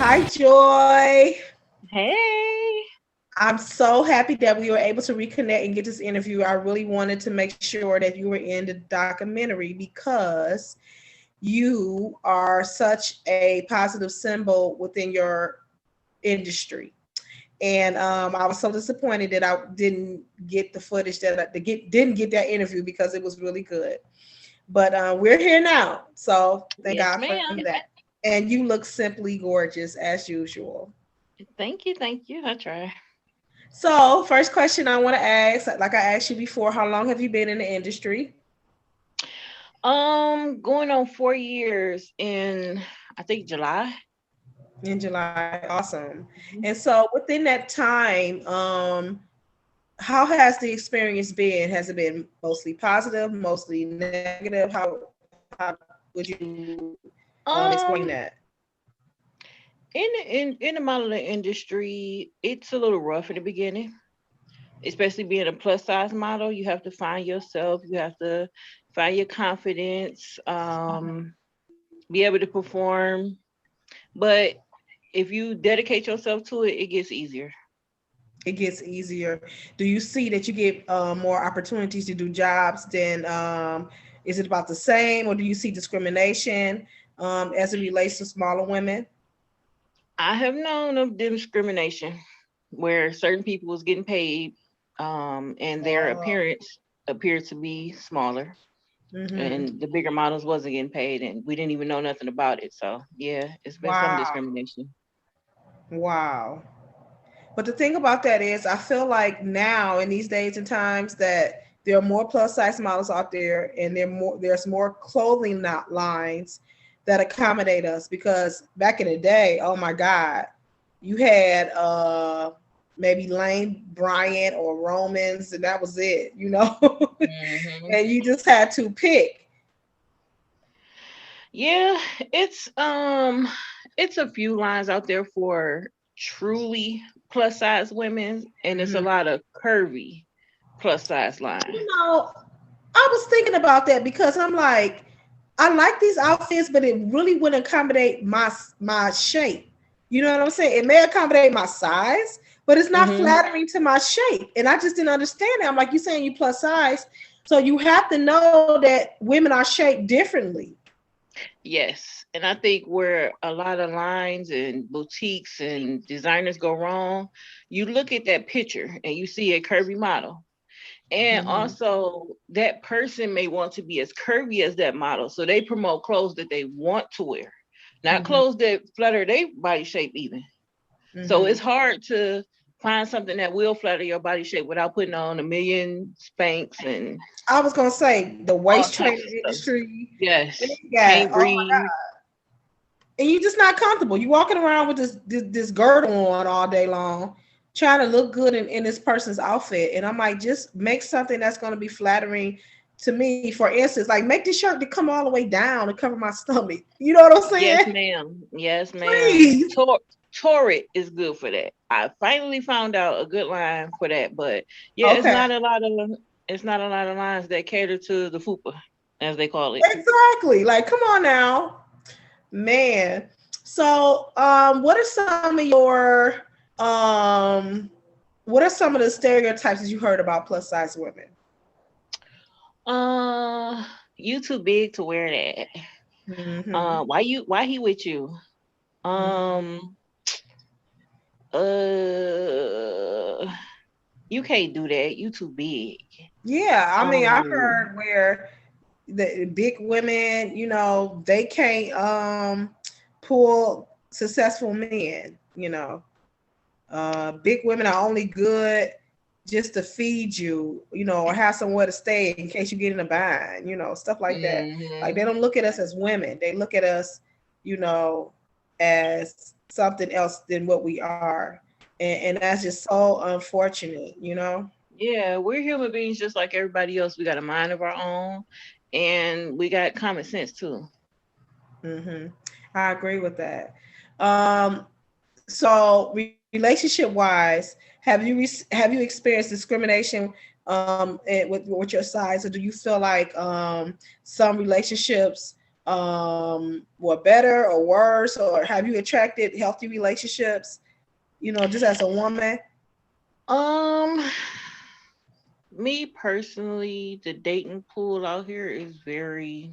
S1: Hi, Joy.
S12: Hey.
S1: I'm so happy that we were able to reconnect and get this interview. I really wanted to make sure that you were in the documentary because you are such a positive symbol within your industry. And I was so disappointed that I didn't get the footage, didn't get that interview, because it was really good. But we're here now. So thank God for that. And you look simply gorgeous as usual.
S12: Thank you. I try.
S1: So first question I want to ask, like I asked you before, how long have you been in the industry?
S12: Going on 4 years in, I think, July.
S1: In July. Awesome. And so within that time, how has the experience been? Has it been mostly positive, mostly negative? How would you explain that?
S12: In the modeling industry, it's a little rough in the beginning, especially being a plus size model. You have to find yourself, you have to find your confidence, be able to perform. But if you dedicate yourself to it, it gets easier.
S1: It gets easier. Do you see that you get more opportunities to do jobs than, is it about the same, or do you see discrimination as it relates to smaller women?
S12: I have known of discrimination where certain people was getting paid and their appearance appeared to be smaller, and the bigger models wasn't getting paid, and we didn't even know nothing about it. So yeah, it's been some discrimination.
S1: Wow. But the thing about that is, I feel like now in these days and times that there are more plus size models out there, and there's more clothing lines that accommodate us, because back in the day, oh my God, you had maybe Lane Bryant or Romans, and that was it, and you just had to pick.
S12: Yeah, it's a few lines out there for truly plus size women, and it's a
S1: Mhm.
S12: lot of curvy plus size line.
S1: You know, I was thinking about that because I'm like, I like these outfits, but it really wouldn't accommodate my shape. You know what I'm saying? It may accommodate my size, but it's not
S12: Hmm.
S1: flattering to my shape. And I just didn't understand it. I'm like, you saying you plus size, so you have to know that women are shaped differently.
S12: Yes, and I think where a lot of lines and boutiques and designers go wrong, you look at that picture and you see a curvy model. And
S1: Mhm.
S12: also, that person may want to be as curvy as that model. So they promote clothes that they want to wear, not
S1: Mhm.
S12: clothes that flatter their body shape, even. So it's
S1: Mhm.
S12: hard to find something that will flatter your body shape without putting on a million spanks and
S1: I was gonna say the
S12: all
S1: waist trainer
S12: types of stuff.
S1: industry. They
S12: Yes,
S1: got
S12: can't
S1: oh my
S12: breathe.
S1: and you're just not comfortable. You walking around with this girdle on all day long, trying to look good in this person's outfit. And I'm like, just make something that's going to be flattering to me. For instance, like make the shirt to come all the way down to cover my stomach. You know what I'm
S12: Yes,
S1: saying?
S12: ma'am. Yes, ma'am.
S1: Please.
S12: Torrid is good for that. I finally found out a good line for that, but yeah,
S1: Okay.
S12: it's not a lot of lines that cater to the fupa, as they call it.
S1: Exactly. Like, come on now, man. So, what are some of your what are some of the stereotypes that you heard about plus size women?
S12: Uh, you too big to wear that.
S1: Mm-hmm.
S12: Why he with you? Um, uh, you can't do that. You too big.
S1: Yeah, I mean, I've
S12: Um,
S1: heard where the big women, they can't pull successful men, big women are only good just to feed you, or have somewhere to stay in case you get in a bind, stuff like that. Like they
S12: mhm.
S1: don't look at us as women. They look at us, as something else than what we are. And that's just so unfortunate.
S12: Yeah, we're human beings just like everybody else. We got a mind of our own, and we got common sense too.
S1: hmm I agree with that. Um, so relationship wise, have you experienced discrimination with your size, or do you feel like some relationships were better or worse, or have you attracted healthy relationships? Just as a woman.
S12: Um, Me personally, the dating pool out here is very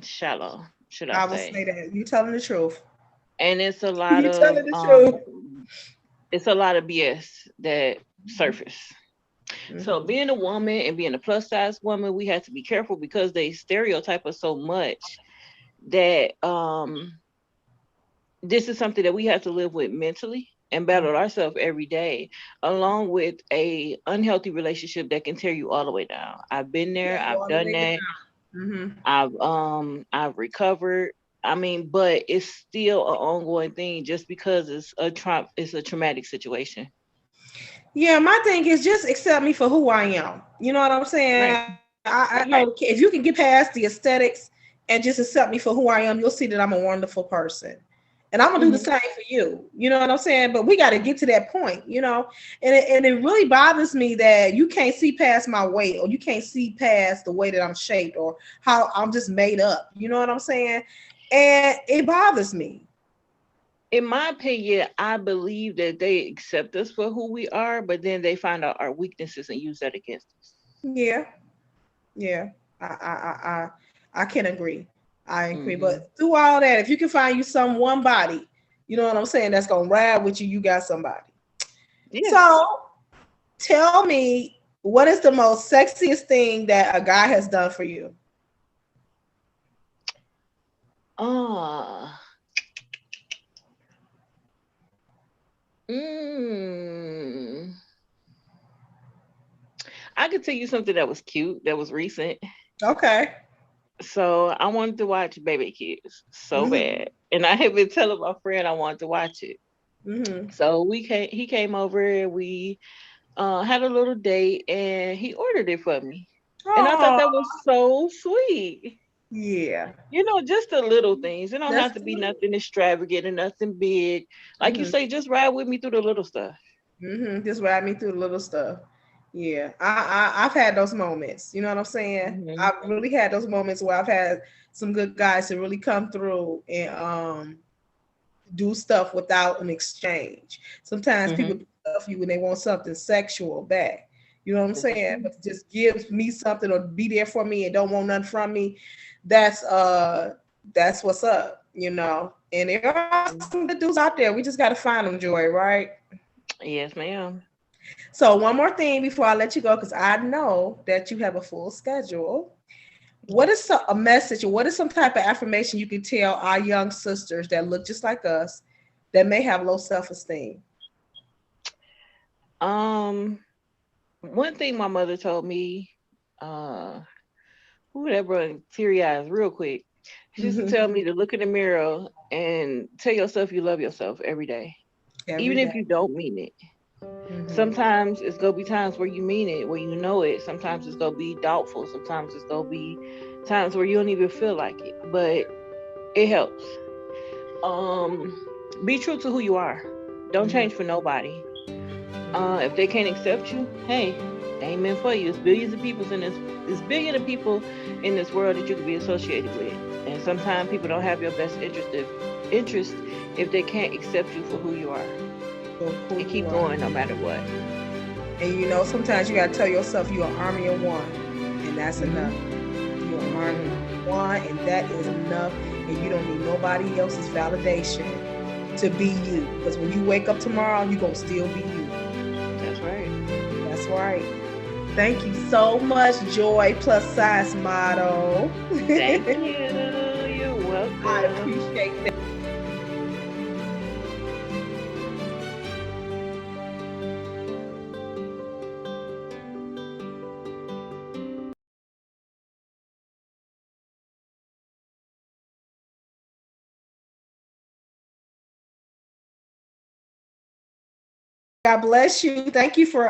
S12: shallow, should I
S1: I will
S12: say?
S1: say that you telling the truth.
S12: And
S1: You telling the truth.
S12: it's a lot of BS that surface. So
S1: Mhm.
S12: being a woman and being a plus size woman, we have to be careful because they stereotype us so much that this is something that we have to live with mentally and battle ourselves every day, along with a unhealthy relationship that can tear you all the way down. I've been there,
S1: Yeah,
S12: I've
S1: all the
S12: done
S1: way
S12: that,
S1: down.
S12: I've recovered. I mean, but it's still an ongoing thing just because it's a traumatic situation.
S1: Yeah, my thing is just accept me for who I am. You know what I'm saying?
S12: Right.
S1: I know if you can get past the aesthetics and just accept me for who I am, you'll see that I'm a wonderful person. And I'm gonna do the
S12: Hmm.
S1: same for you. You know what I'm saying? But we got to get to that point. And it really bothers me that you can't see past my weight, or you can't see past the way that I'm shaped, or how I'm just made up. You know what I'm saying? And it bothers me.
S12: In my opinion, I believe that they accept us for who we are, but then they find out our weaknesses and use that against us.
S1: Yeah, yeah. I can agree. I agree.
S12: Hmm.
S1: But through all that, if you can find you some one body, you know what I'm saying, that's gonna ride with you, you got somebody.
S12: Yeah.
S1: So tell me, what is the most sexiest thing that a guy has done for you?
S12: Ah. Mm. I could tell you something that was cute, that was recent.
S1: Okay.
S12: So I wanted to watch Baby Kids so
S1: Mm-hmm.
S12: bad, and I had been telling my friend I wanted to watch it.
S1: Mm-hmm.
S12: So he came over and we had a little date, and he ordered it for me, and I thought
S1: Oh,
S12: that was so sweet.
S1: Yeah.
S12: Just the little things. It don't
S1: That's
S12: have to be nothing extravagant and nothing big. Like you say, just ride with me through the little stuff.
S1: Just ride me through the little stuff. Yeah, I've had those moments. You know what I'm saying? I've really had those moments where I've had some good guys to really come through and do stuff without an exchange. Sometimes people love you when they want something sexual back. You know what I'm saying? But to just give me something or be there for me and don't want nothing from me, that's what's up, you know. And there are some good dudes out there. We just gotta find them, Joy, right?
S12: Yes, ma'am.
S1: So one more thing before I let you go, because I know that you have a full schedule. What is a message or what is some type of affirmation you can tell our young sisters that look just like us that may have low self-esteem?
S12: One thing my mother told me, who that brought teary eyes real quick. She used to tell me to look in the mirror and tell yourself you love yourself every day. Even if you don't mean it. Sometimes it's gonna be times where you mean it, where you know it. Sometimes it's gonna be doubtful. Sometimes it's gonna be times where you don't even feel like it, but it helps. Be true to who you are. Don't change for nobody. If they can't accept you, hey, they ain't meant for you. It's billions of people in this world that you can be associated with, and sometimes people don't have your best interest if they can't accept you for who you are. And keep going no matter what.
S1: And you know, sometimes you gotta tell yourself you're an army of one, and that's enough. You're an army of one, and that is enough. And you don't need nobody else's validation to be you. Because when you wake up tomorrow, you're gonna still be you.
S12: That's right.
S1: That's right. Thank you so much, Joy plus size model.
S12: Thank you. You're welcome.
S1: I appreciate that. God bless you. Thank you for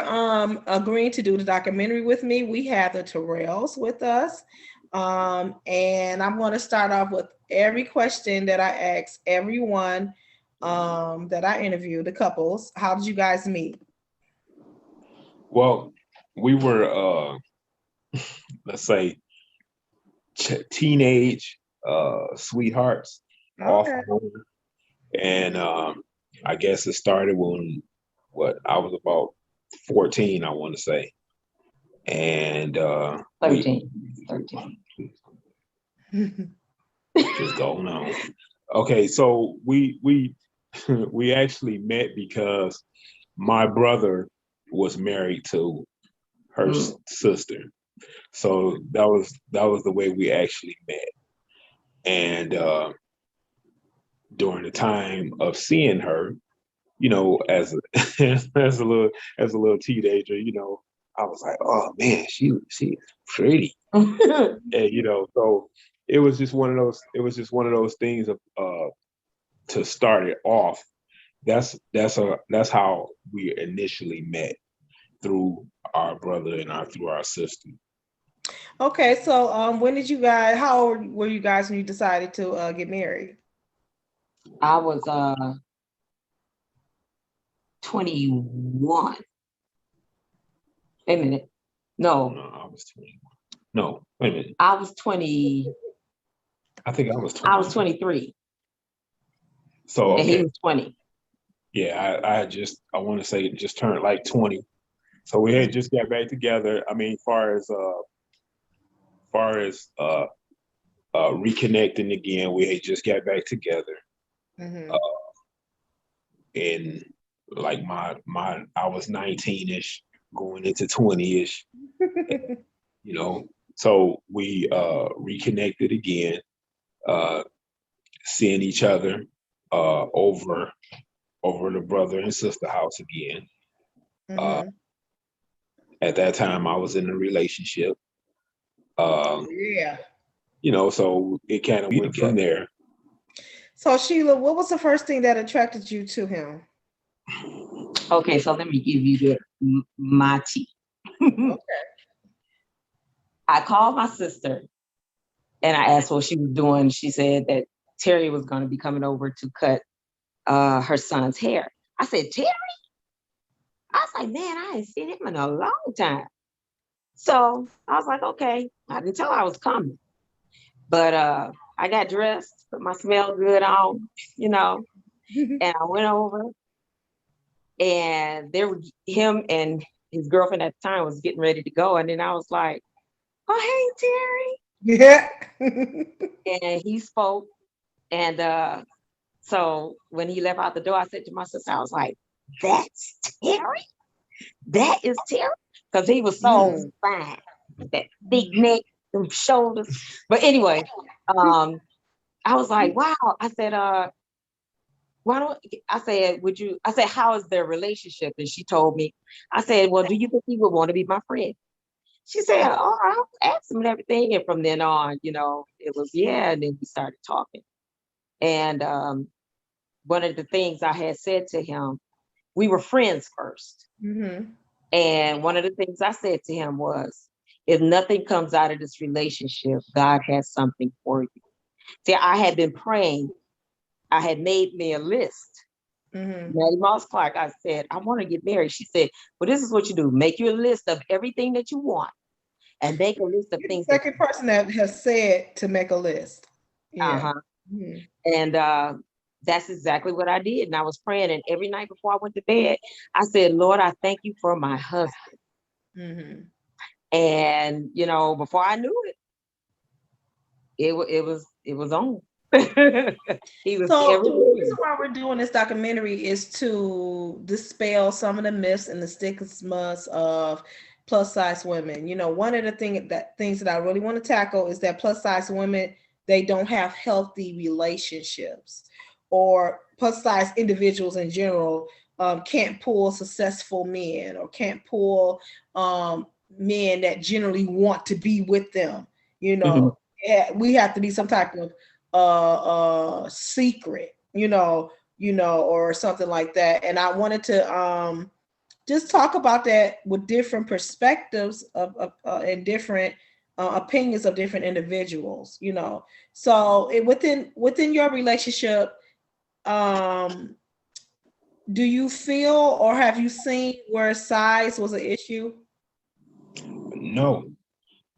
S1: agreeing to do the documentary with me. We have the Terrells with us. And I'm going to start off with every question that I ask everyone that I interview, the couples. How did you guys meet?
S13: Well, we were, let's say, teenage sweethearts.
S1: Okay.
S13: And I guess it started when I was about 14, I want to say. And
S14: 13.
S13: Just going on. Okay, so we we actually met because my brother was married to her sister. So that was the way we actually met. And during the time of seeing her, you know, as a as a little teenager, you know, I was like, oh man, she's pretty. And you know, so it was just one of those things of to start it off. That's how we initially met, through our brother and through our sister.
S1: Okay, so how old were you guys when you decided to get married?
S14: I was 21. Wait a minute. No,
S13: I was 21. No, wait a minute.
S14: I was 20.
S13: I think I was 20.
S14: I was 23.
S13: So okay.
S14: And he was 20.
S13: Yeah, I want to say just turned like 20. So we had just got back together. I mean, far as reconnecting again, we had just got back together. And like I was 19-ish, going into 20-ish. You know, so we reconnected again, seeing each other over the brother and sister house again. At that time, I was in a relationship.
S1: Yeah.
S13: You know, so it kind of went from there.
S1: So Sheila, what was the first thing that attracted you to him?
S14: Okay, so let me give you my tea.
S1: Okay.
S14: I called my sister And I asked what she was doing. She said that Terry was going to be coming over to cut her son's hair. I said, Terry? I was like, man, I ain't seen him in a long time. So I was like, okay, I can tell I was coming. But I got dressed, put my smell good on, you know, and I went over, and there was him and his girlfriend at the time was getting ready to go. And then I was like, oh, hey, Terry.
S1: Yeah.
S14: And he spoke. And so when he left out the door, I said to my sister, I was like, that's Terry? That is Terry? Because he was so fine. That big neck, them shoulders. But anyway, I was like, wow. I said, I said, how is their relationship? And she told me, I said, well, do you think he would want to be my friend? She said, oh, I'll ask him and everything. And from then on, you know, it was, yeah. And then we started talking. And one of the things I had said to him, we were friends first.
S1: Mm-hmm.
S14: And one of the things I said to him was, if nothing comes out of this relationship, God has something for you. See, I had been praying. I had made me a list. Mary Moss Clark, I said, I want to get married. She said, well, this is what you do. Make you a list of everything that you want and make a list of things.
S1: Second person that has said to make a list. Yeah.
S14: And that's exactly what I did. And I was praying. And every night before I went to bed, I said, Lord, I thank you for my husband. And, you know, before I knew it, it was on. He was
S1: So the reason why we're doing this documentary is to dispel some of the myths and the stigmas of plus size women. You know, one of the things that I really want to tackle is that plus size women, they don't have healthy relationships, or plus size individuals in general can't pull successful men, or can't pull men that generally want to be with them. You know, we have to be some type of secret, you know, or something like that. And I wanted to just talk about that with different perspectives of and different opinions of different individuals, you know. So within your relationship, do you feel, or have you seen where size was an issue?
S13: No,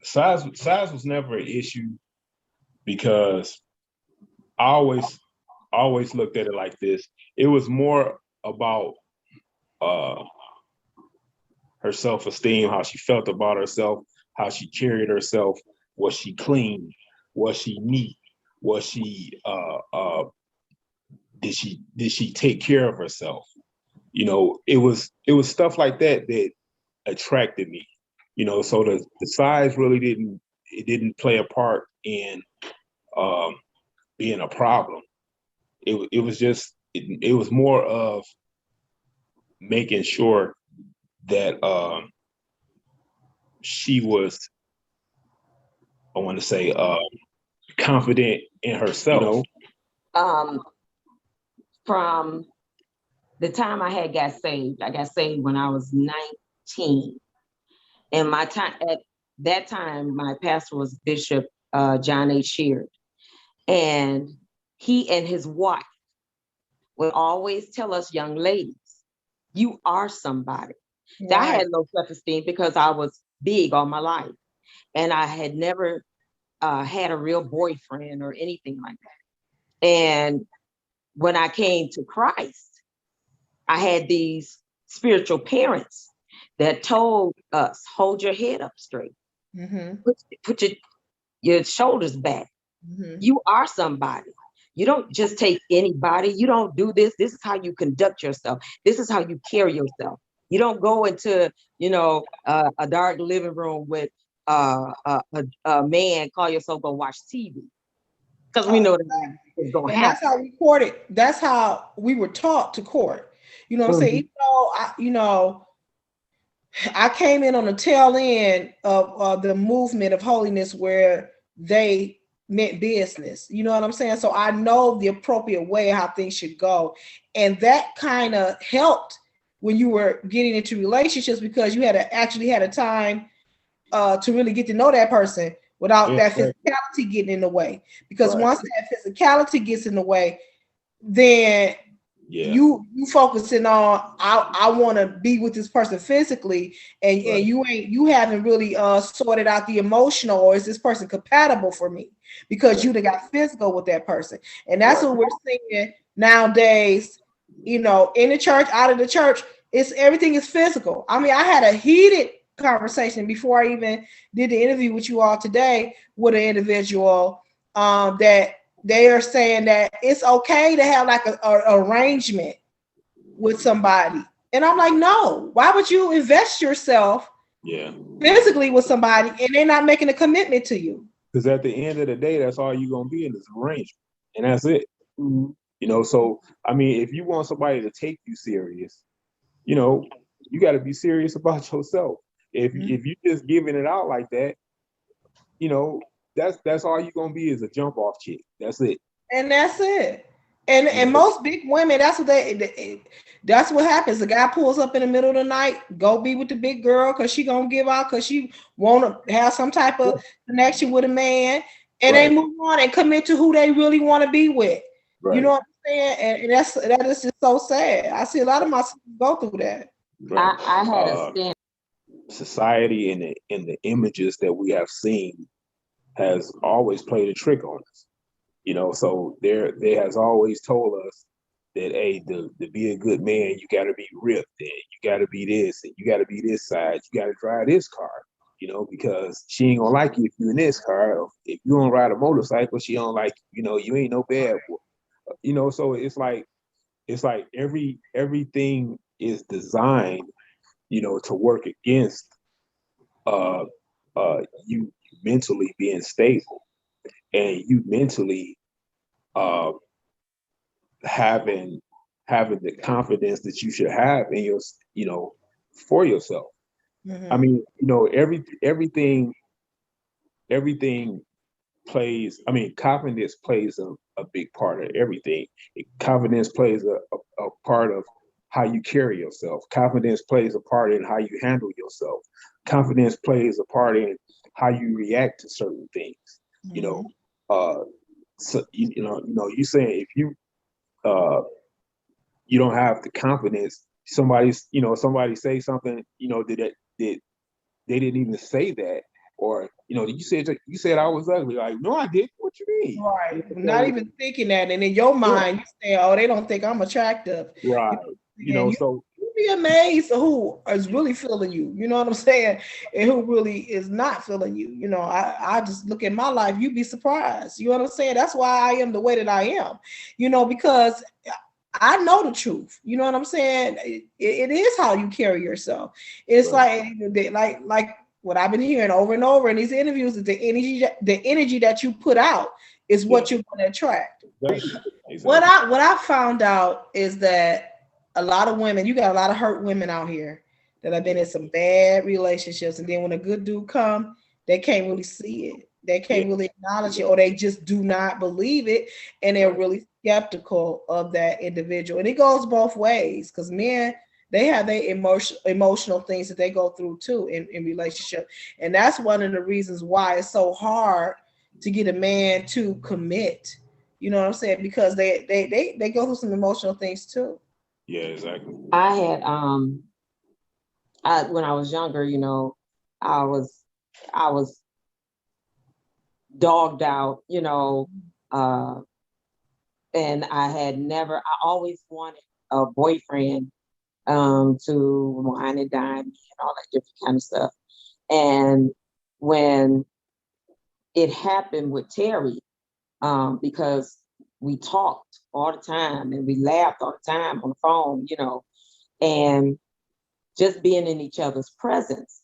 S13: size was never an issue, because I always looked at it like this. It was more about her self-esteem, how she felt about herself, how she carried herself. Was she clean? Was she neat? Was she did she take care of herself? You know, it was stuff like that that attracted me. You know, so the size really didn't play a part in being a problem. It was just it was more of making sure that she was, I want to say, confident in herself. You know?
S14: From the time I got saved when I was 19. And at that time, my pastor was Bishop John H. Sheard. And he and his wife would always tell us young ladies, you are somebody. Right. I had low self-esteem because I was big all my life. And I had never had a real boyfriend or anything like that. And when I came to Christ, I had these spiritual parents that told us, hold your head up straight. Put your shoulders back. You are somebody. You don't just take anybody. You don't do this. This is how you conduct yourself. This is how you carry yourself. You don't go into, you know, a dark living room with a man, call yourself go watch TV. Because we know that is going to happen.
S1: That's how we courted. That's how we were taught to court. You know what I'm saying? Even though I came in on the tail end of the movement of holiness where they meant business. You know what I'm saying? So I know the appropriate way how things should go. And that kind of helped when you were getting into relationships, because you actually had a time to really get to know that person without
S13: Yeah,
S1: that
S13: right.
S1: physicality getting in the way. Because
S13: Right.
S1: once that physicality gets in the way, then
S13: Yeah.
S1: you focusing on I want to be with this person physically, and
S13: Right.
S1: you haven't really sorted out the emotional, or is this person compatible for me, because you done got physical with that person. And that's
S13: Right.
S1: what we're seeing nowadays, in the church, out of the church. It's everything is physical. I mean, I had a heated conversation before I even did the interview with you all today with an individual that they are saying that it's okay to have like a arrangement with somebody. And I'm like, no, why would you invest yourself
S13: Yeah.
S1: physically with somebody and they're not making a commitment to you?
S13: Because at the end of the day, that's all you're gonna be in this arrangement, and that's it. So I mean, if you want somebody to take you serious, you got to be serious about yourself. If you just giving it out like that, that's all you're gonna be is a jump off chick. That's it.
S1: And that's it. And most big women, that's what happens. The guy pulls up in the middle of the night, go be with the big girl because she gonna give out because she want to have some type of connection with a man, and they move on and commit to who they really want to be with.
S13: Right.
S1: You know what I'm saying? And that is just so sad. I see a lot of my sisters go through that.
S13: Right.
S14: I had a stand.
S13: Society and the images that we have seen has always played a trick on us. So they has always told us that, hey, to be a good man, you got to be ripped, and you got to be this, and you got to be this size, you got to drive this car, because she ain't gonna like you if you in this car. Or if you don't ride a motorcycle, she don't like you ain't no bad boy. So it's like everything is designed, to work against you mentally being stable, and you mentally having the confidence that you should have in your for yourself. I mean, everything plays. I mean, confidence plays a big part of everything. Confidence plays a part of how you carry yourself. Confidence plays a part in how you handle yourself. Confidence plays a part in how you react to certain things. So you saying if you don't have the confidence, somebody say something, that they didn't even say that, or you said I was ugly. Like, no, I didn't. What you mean?
S1: Right. Not even thinking that, and in your mind, you say, "Oh, they don't think I'm attractive."
S13: Right.
S1: So you'd be amazed who is really feeling you. You know what I'm saying? And who really is not feeling you. I just look at my life. You'd be surprised. You know what I'm saying? That's why I am the way that I am. Because I know the truth. You know what I'm saying? It is how you carry yourself. It's like what I've been hearing over and over in these interviews is the energy that you put out is what you're going to attract.
S13: Exactly.
S1: What I found out is that a lot of women, you got a lot of hurt women out here that have been in some bad relationships, and then when a good dude come, they can't really see it. They can't really acknowledge it, or they just do not believe it, and they're really skeptical of that individual. And it goes both ways, because men, they have their emotional things that they go through too in relationship. And that's one of the reasons why it's so hard to get a man to commit. You know what I'm saying? Because they go through some emotional things too.
S13: Yeah, exactly.
S14: I had when I was younger, I was dogged out, and I always wanted a boyfriend to wine and dine me and all that different kind of stuff. And when it happened with Terry, because we talked all the time and we laughed all the time on the phone, and just being in each other's presence.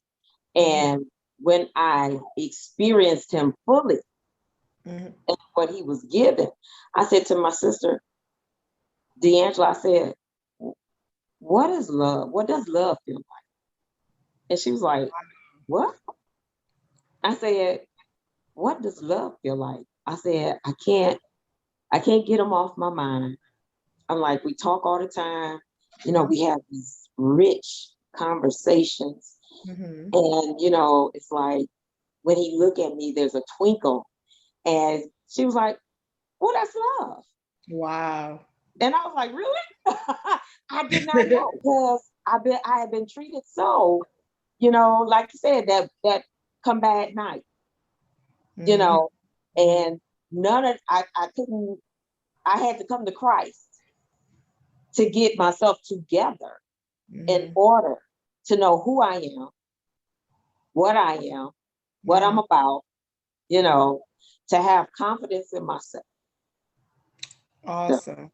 S14: And when I experienced him fully and what he was given, I said to my sister, D'Angela, I said, what is love? What does love feel like? And she was like, what? I said, what does love feel like? I said, I can't get him off my mind. I'm like, we talk all the time. We have these rich conversations. And, it's like, when he looked at me, there's a twinkle. And she was like, well, that's love.
S1: Wow.
S14: And I was like, really? I did not know, because I had been treated so, like you said, that come back at night, and I had to come to Christ to get myself together in order to know who I am, what I'm about, to have confidence in myself.
S1: Awesome.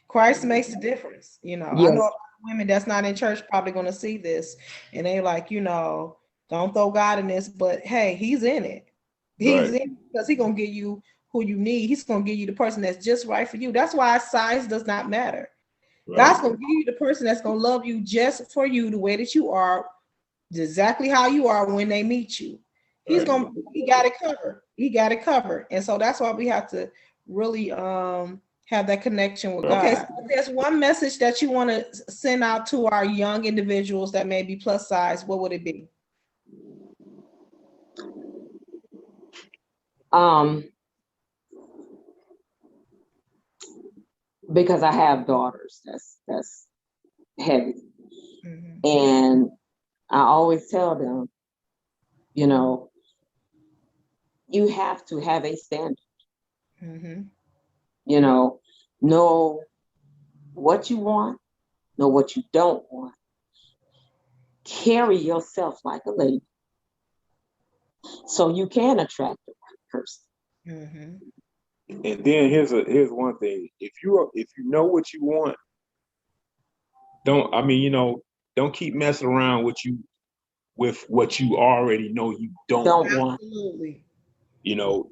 S1: Christ makes a difference.
S14: Yes.
S1: I know a lot of women that's not in church probably going to see this, and they like, don't throw God in this, but hey, he's in it. He's in it because he's going to give you who you need. He's going to give you the person that's just right for you. That's why size does not matter. Right. God's going to give you the person that's going to love you just for you, the way that you are, exactly how you are when they meet you. He got it covered. He got it covered. And so that's why we have to really have that connection with God. Okay, so if there's one message that you want to send out to our young individuals that may be plus size, what would it be?
S14: Because I have daughters, that's heavy. And I always tell them, you have to have a standard. Know what you want, know what you don't want. Carry yourself like a lady so you can attract the right person.
S13: And then here's one thing: if you know what you want, don't keep messing around with what you already know you don't want.
S1: Absolutely.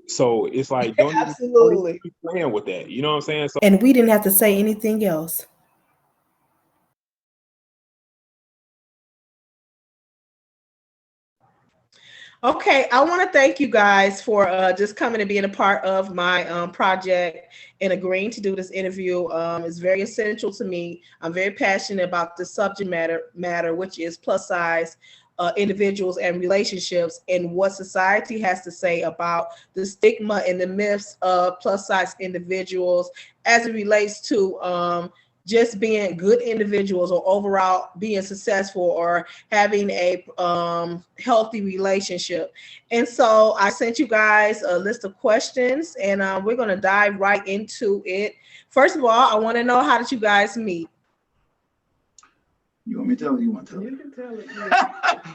S13: So it's like don't even keep playing with that. You know what I'm saying? So,
S1: and we didn't have to say anything else. Okay, I want to thank you guys for just coming and being a part of my project and agreeing to do this interview. It's very essential to me. I'm very passionate about the subject matter, which is plus size individuals and relationships, and what society has to say about the stigma and the myths of plus size individuals as it relates to just being good individuals, or overall being successful, or having a healthy relationship. And so I sent you guys a list of questions, and we're going to dive right into it. First of all, I want to know, how did you guys meet?
S15: You want me to tell it? You want to tell it?
S1: You can tell it.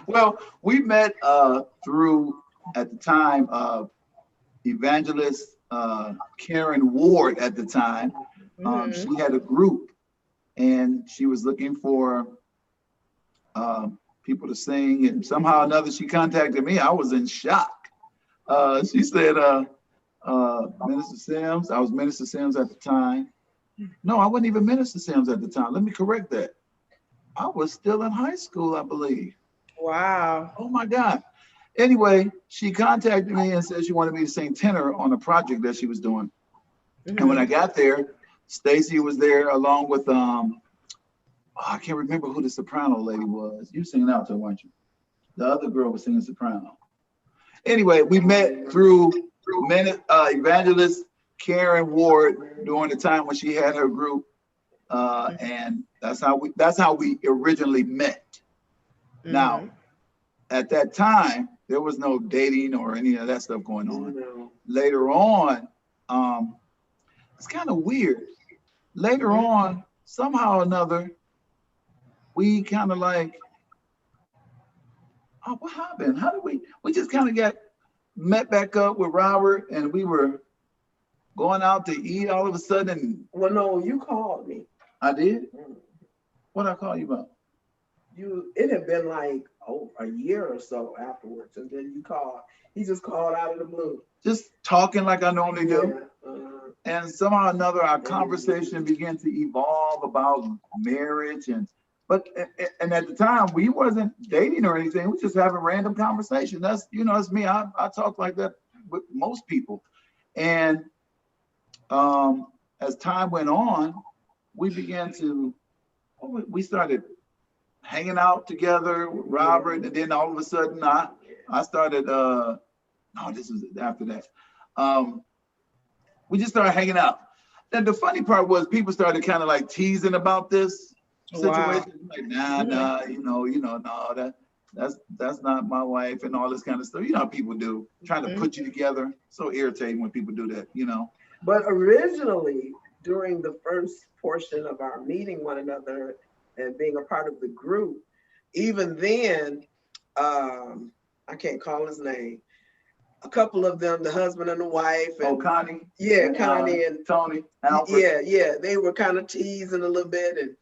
S15: Well, we met through, at the time, evangelist Karen Ward at the time. She had a group, and she was looking for people to sing, and somehow or another she contacted me. I was in shock. She said, Minister Sims. I was Minister Sims at the time. No, I wasn't even Minister Sims at the time. Let me correct that. I was still in high school, I believe.
S1: Wow.
S15: Oh my God. Anyway, she contacted me and said she wanted me to sing tenor on a project that she was doing. And when I got there, Stacy was there along with I can't remember who the soprano lady was. You singing out there, weren't you? The other girl was singing soprano. Anyway, we met through evangelist Karen Ward during the time when she had her group, and that's how we originally met. Now, at that time, there was no dating or any of that stuff going on. Later on, it's kind of weird. Later on, somehow or another, we kind of like, oh, what happened? How did we just kind of got met back up with Robert, and we were going out to eat all of a sudden.
S16: Well, no, you called me.
S15: I did? What did I call you about?
S16: It had been like a year or so afterwards, and then you called. He just called out of the blue.
S15: Just talking like I normally do. And somehow or another, our conversation began to evolve about marriage, and at the time we wasn't dating or anything. We just having random conversation. That's it's me. I talk like that with most people. And as time went on, we began to we started hanging out together with Robert, and then all of a sudden I I started. No, this was after that. We just started hanging out. And the funny part was people started kind of like teasing about this situation. Like, nah, no, that's not my wife and all this kind of stuff. You know how people do, trying to put you together. So irritating when people do that, you know.
S16: But originally, during the first portion of our meeting one another and being a part of the group, even then, I can't call his name. A couple of them, the husband and the wife. And,
S15: Connie.
S16: Yeah, Connie and
S15: Tony.
S16: Alfred. Yeah, they were kind of teasing a little bit. And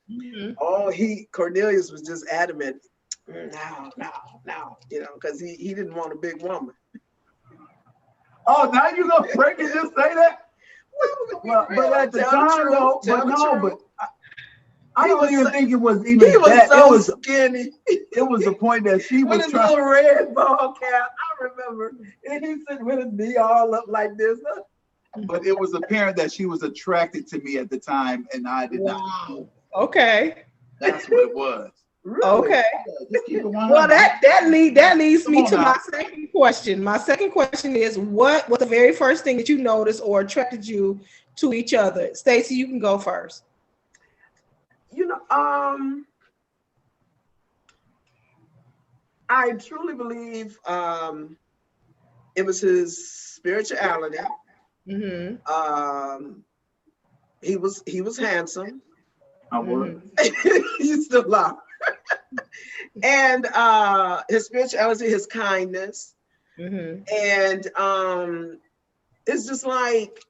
S16: Cornelius was just adamant, no, you know, because he didn't want a big woman.
S15: Oh, now you gonna break it, just say that? Well, but at the time, though, I don't even think it was even
S16: he was
S15: that.
S16: So skinny.
S15: It was the point that she was
S16: with his little red ball cap. I remember, and he sitting with his knee all up like this.
S15: But it was apparent that she was attracted to me at the time, and I did not.
S1: Okay.
S15: That's what it was.
S16: Really?
S1: Okay. Well, that leads me to my second question. My second question is, what was the very first thing that you noticed or attracted you to each other? Stacey, you can go first.
S16: You know, I truly believe it was his spirituality.
S1: Mm-hmm.
S16: He was handsome.
S15: I would.
S16: He's still alive. And his spirituality, his kindness.
S1: Mm-hmm.
S16: And it's just like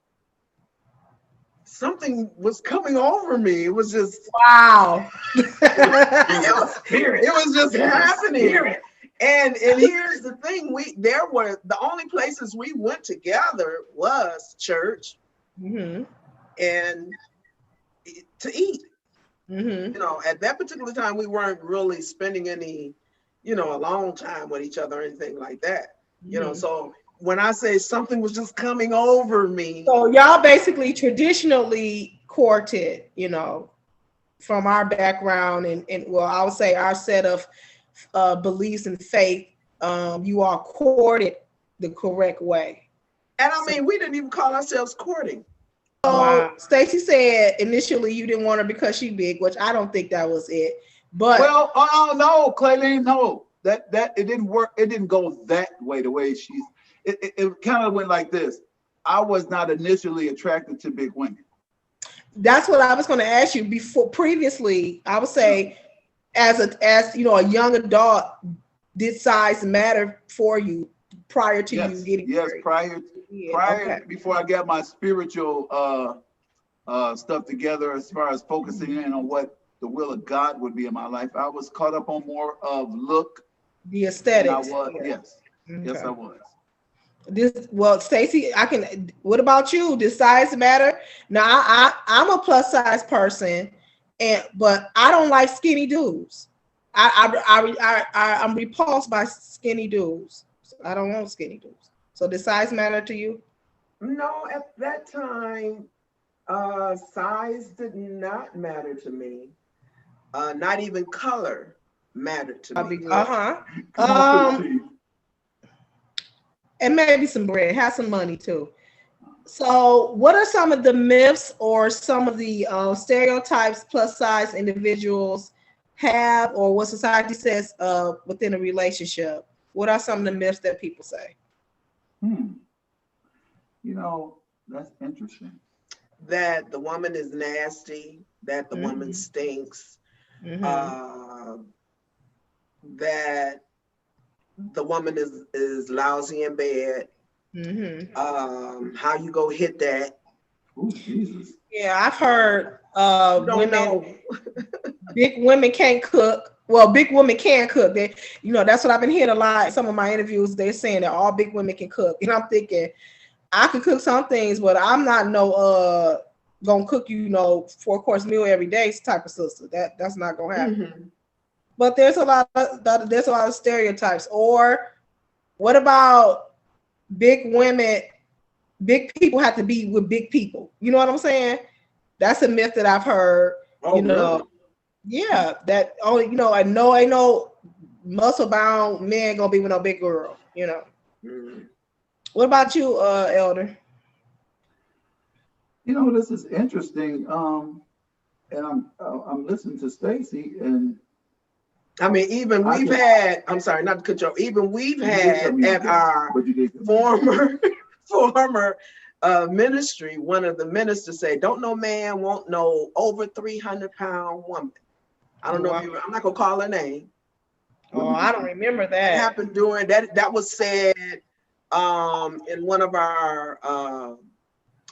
S16: something was coming over me. It was just
S1: wow.
S16: It was just happening. And here's the thing: the only places we went together was church,
S1: mm-hmm.
S16: and to eat.
S1: Mm-hmm.
S16: You know, at that particular time, we weren't really spending any, a long time with each other or anything like that.
S1: Mm-hmm.
S16: You know, so when I say something was just coming over me.
S1: So y'all basically traditionally courted, from our background and well, I would say our set of beliefs and faith, you all courted the correct way.
S16: And I mean, we didn't even call ourselves courting.
S1: So Stacey said initially you didn't want her because she big, which I don't think that was it. But
S15: no, Clayleen, no. That it didn't work. It didn't go that way. The way it kind of went like this. I was not initially attracted to big women.
S1: That's what I was going to ask you before. Previously, I would say, as a young adult, did size matter for you prior to you getting married?
S15: Prior before I got my spiritual stuff together, as far as focusing in on what the will of God would be in my life, I was caught up on more of look,
S1: the aesthetics.
S15: I was, yes, I was.
S1: Stacey, what about you? Does size matter? Now, I'm a plus size person, but I don't like skinny dudes. I'm repulsed by skinny dudes. I don't want skinny dudes. So does size matter to you?
S16: No, at that time, size did not matter to me. Not even color mattered to me.
S1: And maybe some bread, have some money too. So what are some of the myths or some of the stereotypes plus size individuals have, or what society says within a relationship? What are some of the myths that people say?
S15: That's interesting.
S16: That the woman is nasty, that the woman stinks, that the woman is lousy in bed, how you go hit that.
S15: Oh, Jesus.
S1: Yeah, I've heard big women can't cook. Well, big women can cook. That's what I've been hearing a lot. Some of my interviews, they're saying that all big women can cook. And I'm thinking, I can cook some things, but I'm not gonna cook 4-course meal every day type of sister. That's not gonna happen. But there's a lot of stereotypes. Or what about big women? Big people have to be with big people. You know what I'm saying? That's a myth that I've heard.
S16: Really?
S1: Yeah, that ain't no muscle bound man gonna be with no big girl. You know.
S16: Mm.
S1: What about you, Elder?
S15: You know, this is interesting. And I'm listening to Stacy, and
S16: I mean, even
S15: I
S16: we've
S15: can-
S16: had, I'm sorry, not to cut you off, even we've
S15: You did
S16: had
S15: cut me off,
S16: at
S15: yeah,
S16: our
S15: but you did cut me
S16: former ministry, one of the ministers said, don't no man want no over 300-pound woman. I don't know if you, I'm not gonna call her name.
S1: Oh, I don't remember
S16: That
S1: that.
S16: happened during that was said in one of our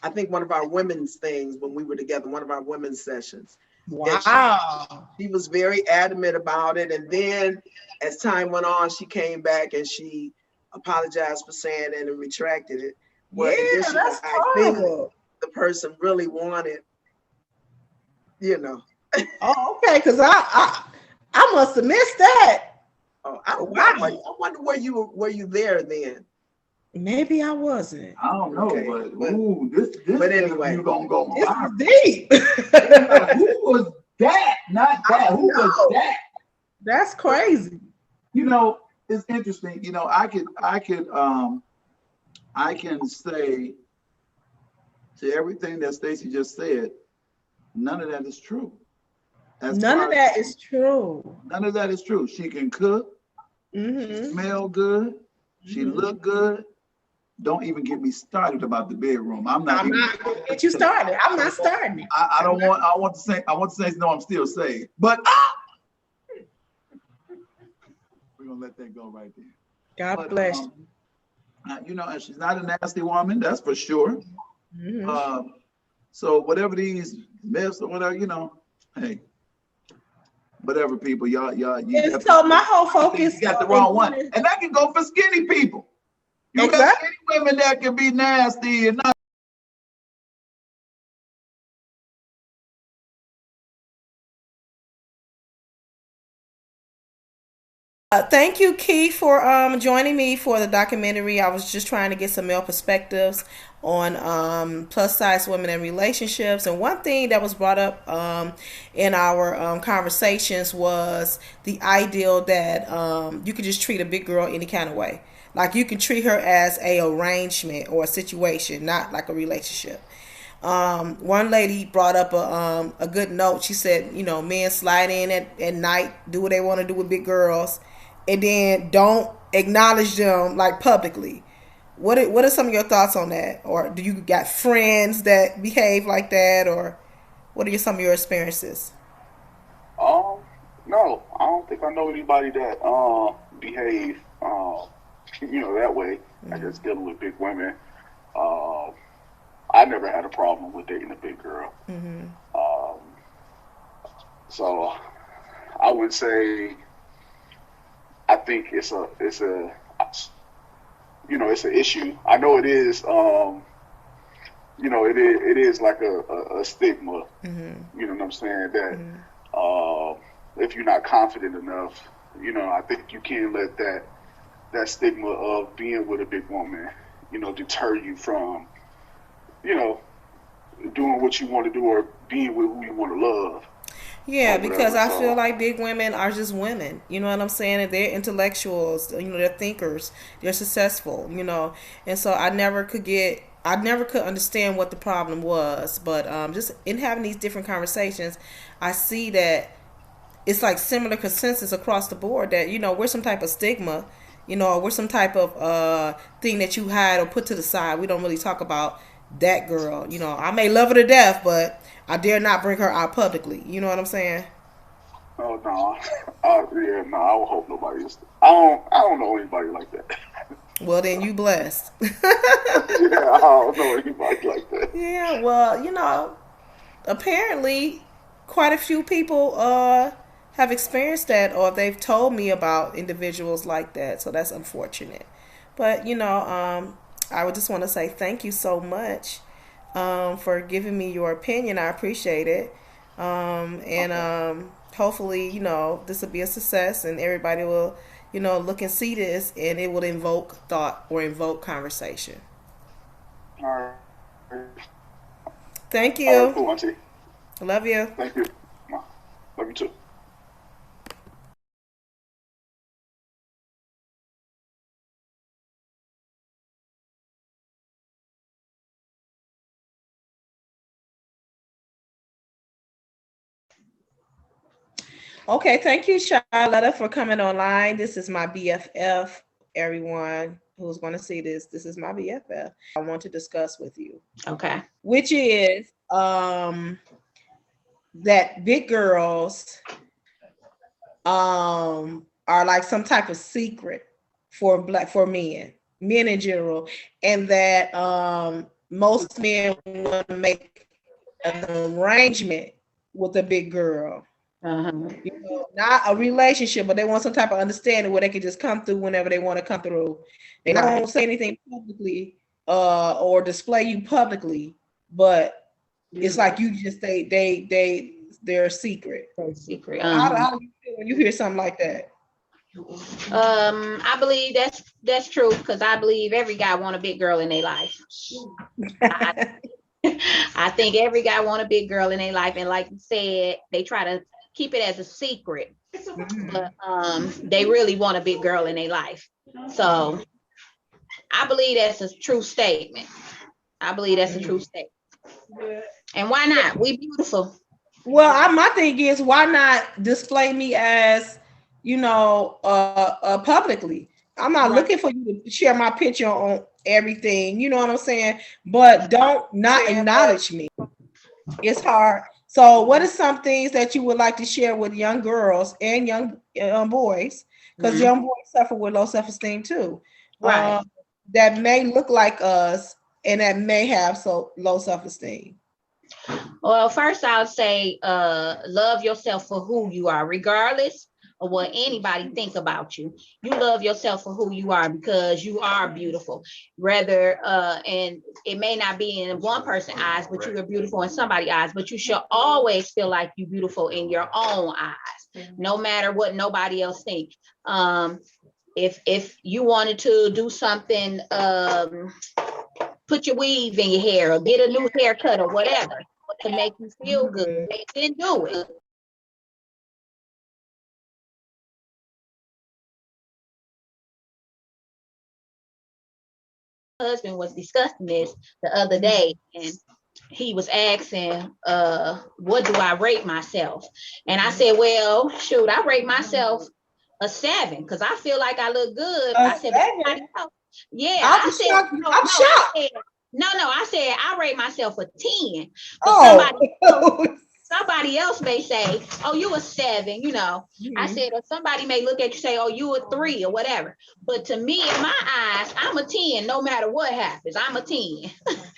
S16: I think one of our women's things when we were together, one of our women's sessions.
S1: Wow.
S16: She was very adamant about it. And then as time went on, she came back and she apologized for saying it and retracted it. Well,
S1: Yeah, that's
S16: I think
S1: horrible.
S16: the person really wanted, you know.
S1: Oh, okay, because I must have missed that.
S16: Oh, I wonder were you there then?
S1: Maybe I wasn't.
S15: I don't know,
S16: Okay,
S15: but ooh, this
S16: but anyway,
S15: you gonna go
S1: This
S15: viral.
S1: is deep.
S15: Who was that? Not that. Who was that?
S1: That's crazy.
S15: You know, it's interesting. You know, I can say to everything that Stacy just said, none of that is true.
S1: None of that is true.
S15: None of that is true. She can cook. She smell good. She look good. Don't even get me started about the bedroom. I'm not
S1: gonna get you started. I'm not starting it.
S15: I want to say no, I'm still saved. But we're gonna let that go right there.
S1: God bless you.
S15: You know, and she's not a nasty woman, that's for sure. So whatever these myths or whatever, you know, hey, whatever people, y'all.
S1: And so my whole focus.
S15: You got the wrong one, and that can go for skinny people. You got skinny women that can be nasty and not.
S1: Thank you, Keith, for joining me for the documentary. I was just trying to get some male perspectives on plus size women and relationships. And one thing that was brought up in our conversations was the ideal that you could just treat a big girl any kind of way. Like you can treat her as a arrangement or a situation, not like a relationship. One lady brought up a good note. She said, you know, men slide in at night, do what they want to do with big girls, and then don't acknowledge them like publicly. What are some of your thoughts on that? Or do you got friends that behave like that, or what are some of your experiences?
S17: No, I don't think I know anybody that behave you know, that way. I guess dealing with big women. I never had a problem with dating a big girl. So I would say I think it's a you know, it's an issue. I know it is you know, it is like a stigma. You know what I'm saying? That if you're not confident enough, you know, I think you can let that stigma of being with a big woman, you know, deter you from, you know, doing what you want to do or being with who you want to love.
S1: Yeah, because I feel like big women are just women. You know what I'm saying? And they're intellectuals. You know, they're thinkers. They're successful. You know, and so I never could understand what the problem was. But just in having these different conversations, I see that it's like similar consensus across the board that, you know, we're some type of stigma. You know, we're some type of thing that you hide or put to the side. We don't really talk about that girl. You know, I may love her to death, but I dare not bring her out publicly. You know what I'm saying?
S17: Oh no, yeah, no, I would hope nobody is. I don't know anybody like that.
S1: Well, then you blessed.
S17: Yeah, I don't know anybody like that.
S1: Yeah, well, you know, apparently quite a few people have experienced that, or they've told me about individuals like that. So that's unfortunate. But, you know, I would just want to say thank you so much for giving me your opinion. I appreciate it. And hopefully, you know, this will be a success and everybody will, you know, look and see this and it will invoke thought or invoke conversation.
S17: All right.
S1: Thank you.
S17: All right, cool, Auntie.
S1: Love you.
S17: Thank you. Love you too.
S1: Okay, thank you, Charlotta, for coming online. This is my BFF. Everyone who's going to see this, this is my BFF. I want to discuss with you.
S18: Okay.
S1: Which is that big girls are like some type of secret for men in general, and that most men want to make an arrangement with a big girl. You know, not a relationship, but they want some type of understanding where they can just come through whenever they want to come through. They don't say anything publicly or display you publicly, but it's like you just they're secret.
S18: Secret.
S1: How do you feel when you hear something like that?
S18: I believe that's true, because I believe every guy want a big girl in their life. I think every guy want a big girl in their life, and like you said, they try to keep it as a secret, but they really want a big girl in their life. So I believe that's a true statement. And why not? We beautiful.
S1: Well, my thing is, why not display me as, publicly? I'm not looking for you to share my picture on everything. You know what I'm saying? But don't not acknowledge me. It's hard. So what are some things that you would like to share with young girls and young boys? Because young boys suffer with low self-esteem too.
S18: Right.
S1: That may look like us and that may have so low self-esteem.
S18: Well, first I would say love yourself for who you are, regardless of what anybody think about you. You love yourself for who you are, because you are beautiful. Rather, and it may not be in one person's eyes, but you are beautiful in somebody's eyes. But you should always feel like you're beautiful in your own eyes, no matter what nobody else thinks. If you wanted to do something, put your weave in your hair or get a new haircut or whatever to make you feel good, then do it. My husband was discussing this the other day, and he was asking, what do I rate myself? And I said, well, shoot, I rate myself a 7, because I feel like I look good. I said, yeah,
S1: I'm shocked.
S18: I said I rate myself a 10. Somebody else may say, oh, you a 7, I said, or somebody may look at you and say, oh, you a 3 or whatever. But to me, in my eyes, I'm a 10 no matter what happens. I'm a 10.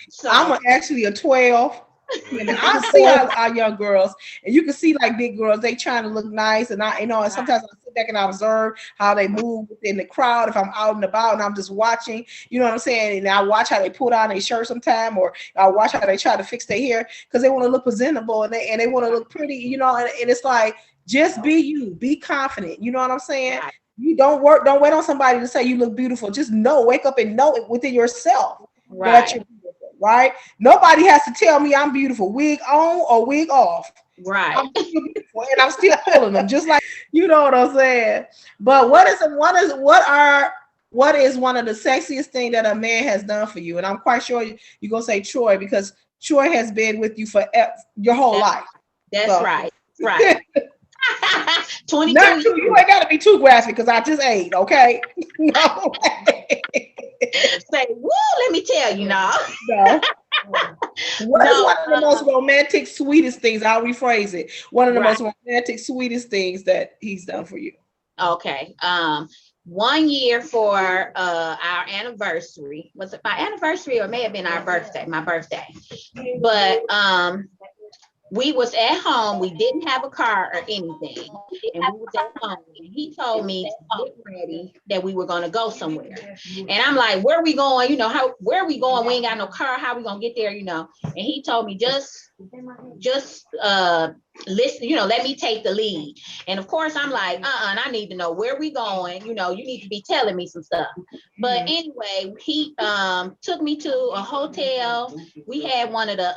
S18: So
S1: I'm actually a 12. I see our young girls, and you can see like big girls, they trying to look nice, and and sometimes I sit back and I observe how they move within the crowd if I'm out and about and I'm just watching, you know what I'm saying, and I watch how they pull down their shirt sometime, or I watch how they try to fix their hair because they want to look presentable and they want to look pretty, and it's like, just be you, be confident, you know what I'm saying? You don't wait on somebody to say you look beautiful. Just wake up and know it within yourself that you're beautiful. Right? Nobody has to tell me I'm beautiful, wig on or wig off.
S18: Right.
S1: I'm beautiful, and I'm still pulling them, just like, you know what I'm saying. But what is one of the sexiest thing that a man has done for you? And I'm quite sure you're gonna say Troy, because Troy has been with you for your whole life.
S18: That's right. Right. 22.
S1: You ain't gotta be too graphic because I just ate, okay? No.
S18: Say, woo, let me tell you now.
S1: What is one of the most romantic, sweetest things? I'll rephrase it. One of the most romantic, sweetest things that he's done for you.
S18: Okay. 1 year for our anniversary. Was it my anniversary, or it may have been my birthday? But we was at home. We didn't have a car or anything, and we was at home. And he told me to get ready that we were going to go somewhere. And I'm like, "Where are we going? Where are we going? We ain't got no car. How we gonna get there? And he told me just listen. Let me take the lead. And of course, I'm like, and I need to know where we going. You need to be telling me some stuff. But anyway, he took me to a hotel. We had one of the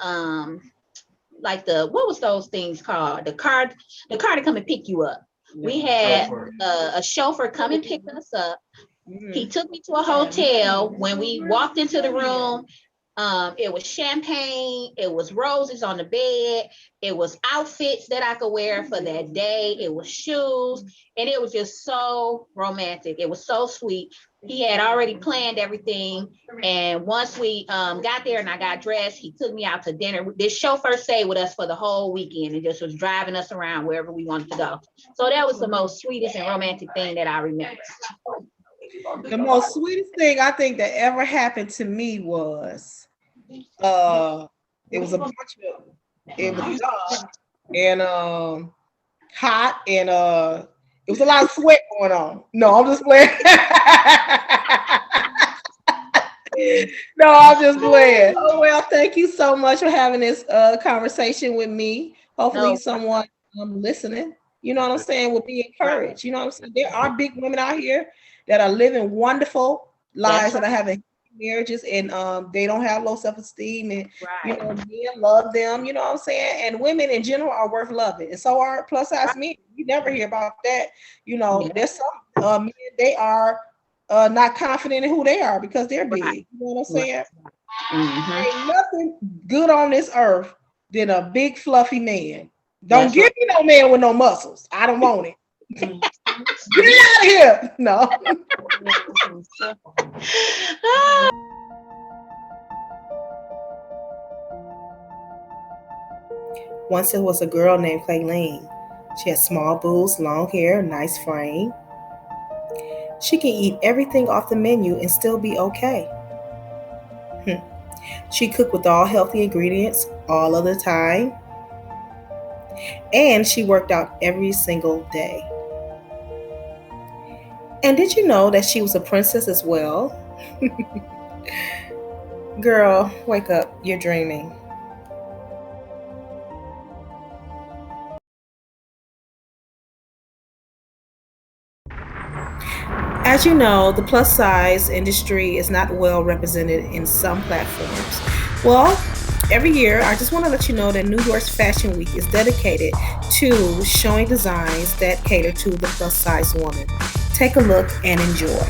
S18: what was those things called? The car to come and pick you up. We had a chauffeur come and pick us up. He took me to a hotel. When we walked into the room, It was champagne, it was roses on the bed, it was outfits that I could wear for that day, it was shoes, and it was just so romantic. It was so sweet. He had already planned everything, and once we got there and I got dressed, he took me out to dinner. This chauffeur stayed with us for the whole weekend and just was driving us around wherever we wanted to go. So that was the most sweetest and romantic thing that I remember.
S1: The most sweetest thing I think that ever happened to me was it was a bunch of, it was dark and hot and it was a lot of sweat going on. No, I'm just playing. No, I'm just playing. Oh well, thank you so much for having this conversation with me. Hopefully someone listening, you know what I'm saying, will be encouraged. You know what I'm saying? There are big women out here that are living wonderful lives, that are having marriages, and they don't have low self-esteem, and you know, men love them, you know what I'm saying? And women in general are worth loving, and so are plus size men. You never hear about that. You know, there's some men, they are not confident in who they are because they're big. You know what I'm saying? Ain't nothing good on this earth than a big fluffy man. Don't give me no man with no muscles. I don't want it. Get it out of here. No. Once there was a girl named Clayleen. She had small boobs, long hair, nice frame. She can eat everything off the menu and still be okay. She cooked with all healthy ingredients all of the time. And she worked out every single day. And did you know that she was a princess as well? Girl, wake up. You're dreaming. As you know, the plus size industry is not well represented in some platforms. Well, every year, I just want to let you know that New York's Fashion Week is dedicated to showing designs that cater to the plus size woman. Take a look and enjoy.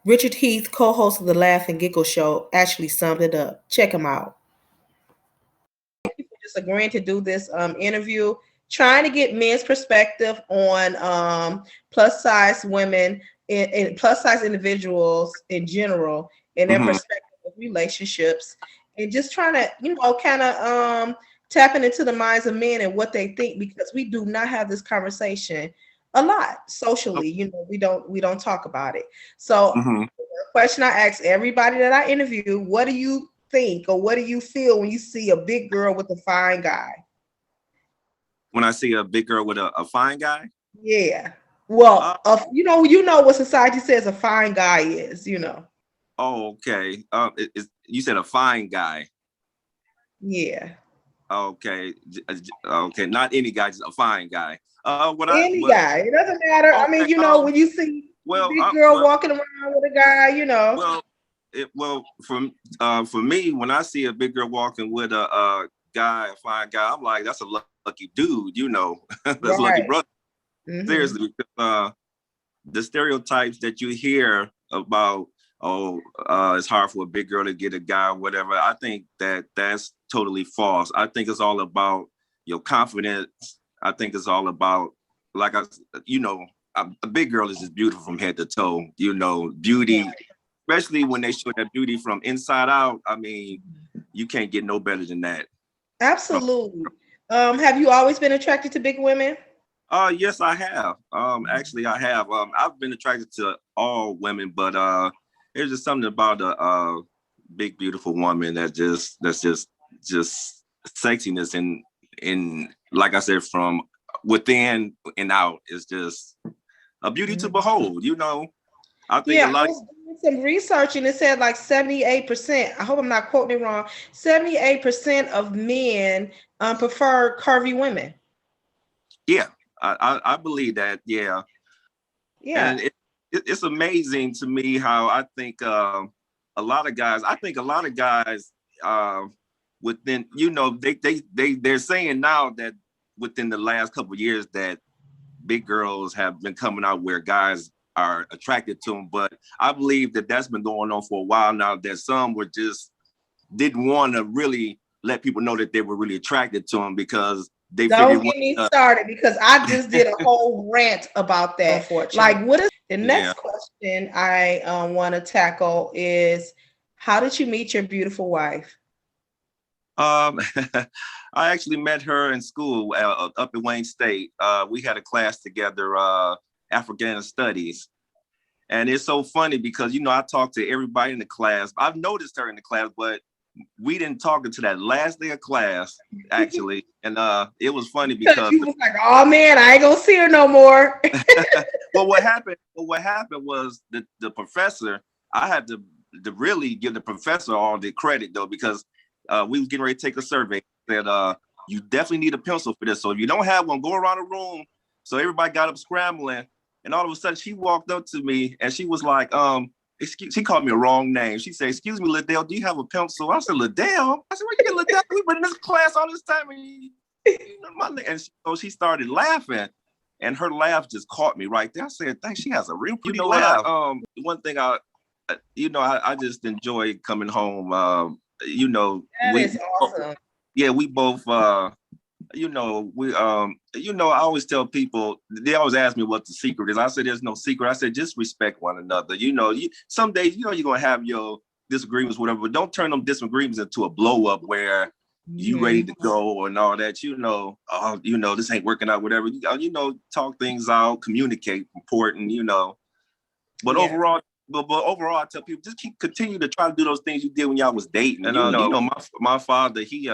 S1: Richard Heath, co-host of the Laugh and Giggle Show, actually summed it up. Check him out. Thank you for just agreeing to do this interview, trying to get men's perspective on plus size women and plus size individuals in general, and their perspective of relationships, and just trying to, you know, kind of tapping into the minds of men and what they think, because we do not have this conversation a lot socially. You know, we don't talk about it. So the question I ask everybody that I interview: what do you think, or what do you feel when you see a big girl with a fine guy?
S19: When I see a big girl with a fine guy?
S1: Yeah. Well, you know what society says a fine guy is, you know.
S19: Oh, okay. You said a fine guy.
S1: Yeah.
S19: Okay. Okay. Not any guy, just a fine guy.
S1: Any guy. It doesn't matter. I mean, you know, when you see a big girl walking around with a guy, you know.
S19: For me, when I see a big girl walking with a guy, a fine guy, I'm like, that's a lucky dude, you know. That's a lucky brother. Seriously, because the stereotypes that you hear about, it's hard for a big girl to get a guy or whatever, I think that's totally false. I think it's all about your confidence. I think it's all about, like, a big girl is just beautiful from head to toe, you know, beauty, especially when they show that beauty from inside out. I mean, you can't get no better than that.
S1: Absolutely. Have you always been attracted to big women?
S19: Yes, I have. Actually, I have. I've been attracted to all women, but there's just something about a big, beautiful woman that's just sexiness in like I said, from within and out, is just a beauty to behold. You know, I think a lot.
S1: some research and it said like 78%. I hope I'm not quoting it wrong. 78% of men prefer curvy women.
S19: Yeah, I believe that. Yeah.
S1: Yeah.
S19: And it's amazing to me how I think a lot of guys, within, you know, they're saying now that within the last couple of years that big girls have been coming out where guys are attracted to them. But I believe that that's been going on for a while now, that some were just didn't want to really let people know that they were really attracted to them because they
S1: don't get me started because I just did a whole rant about that. Like, what is the next question I want to tackle is how did you meet your beautiful wife?
S19: I actually met her in school up at Wayne State. We had a class together, African Studies. And it's so funny because, you know, I talked to everybody in the class. I've noticed her in the class, but we didn't talk until that last day of class, actually. And it was funny because
S1: you was like, oh man, I ain't gonna see her no more.
S19: Well, what happened was the professor, I had to really give the professor all the credit though, because we was getting ready to take a survey that you definitely need a pencil for this. So if you don't have one, go around the room. So everybody got up scrambling, and all of a sudden she walked up to me and she was like, she called me a wrong name. She said, "Excuse me, Liddell, do you have a pencil?" I said, "Liddell?" I said, "Where you get Liddell? We've been in this class all this time." And so she started laughing, and her laugh just caught me right there. I said, "Dang, she has a real pretty laugh." One thing I just enjoy coming home. You know,
S1: that is awesome.
S19: Yeah, we both. You know, I always tell people, they always ask me what the secret is. I said, there's no secret. I said, just respect one another. You know, some days, you know, you're going to have your disagreements, whatever, but don't turn them disagreements into a blow up where you ready to go and all that, you know, this ain't working out, whatever, you know, talk things out, communicate, important, you know, but overall, I tell people just continue to try to do those things you did when y'all was dating. And you know, my father, he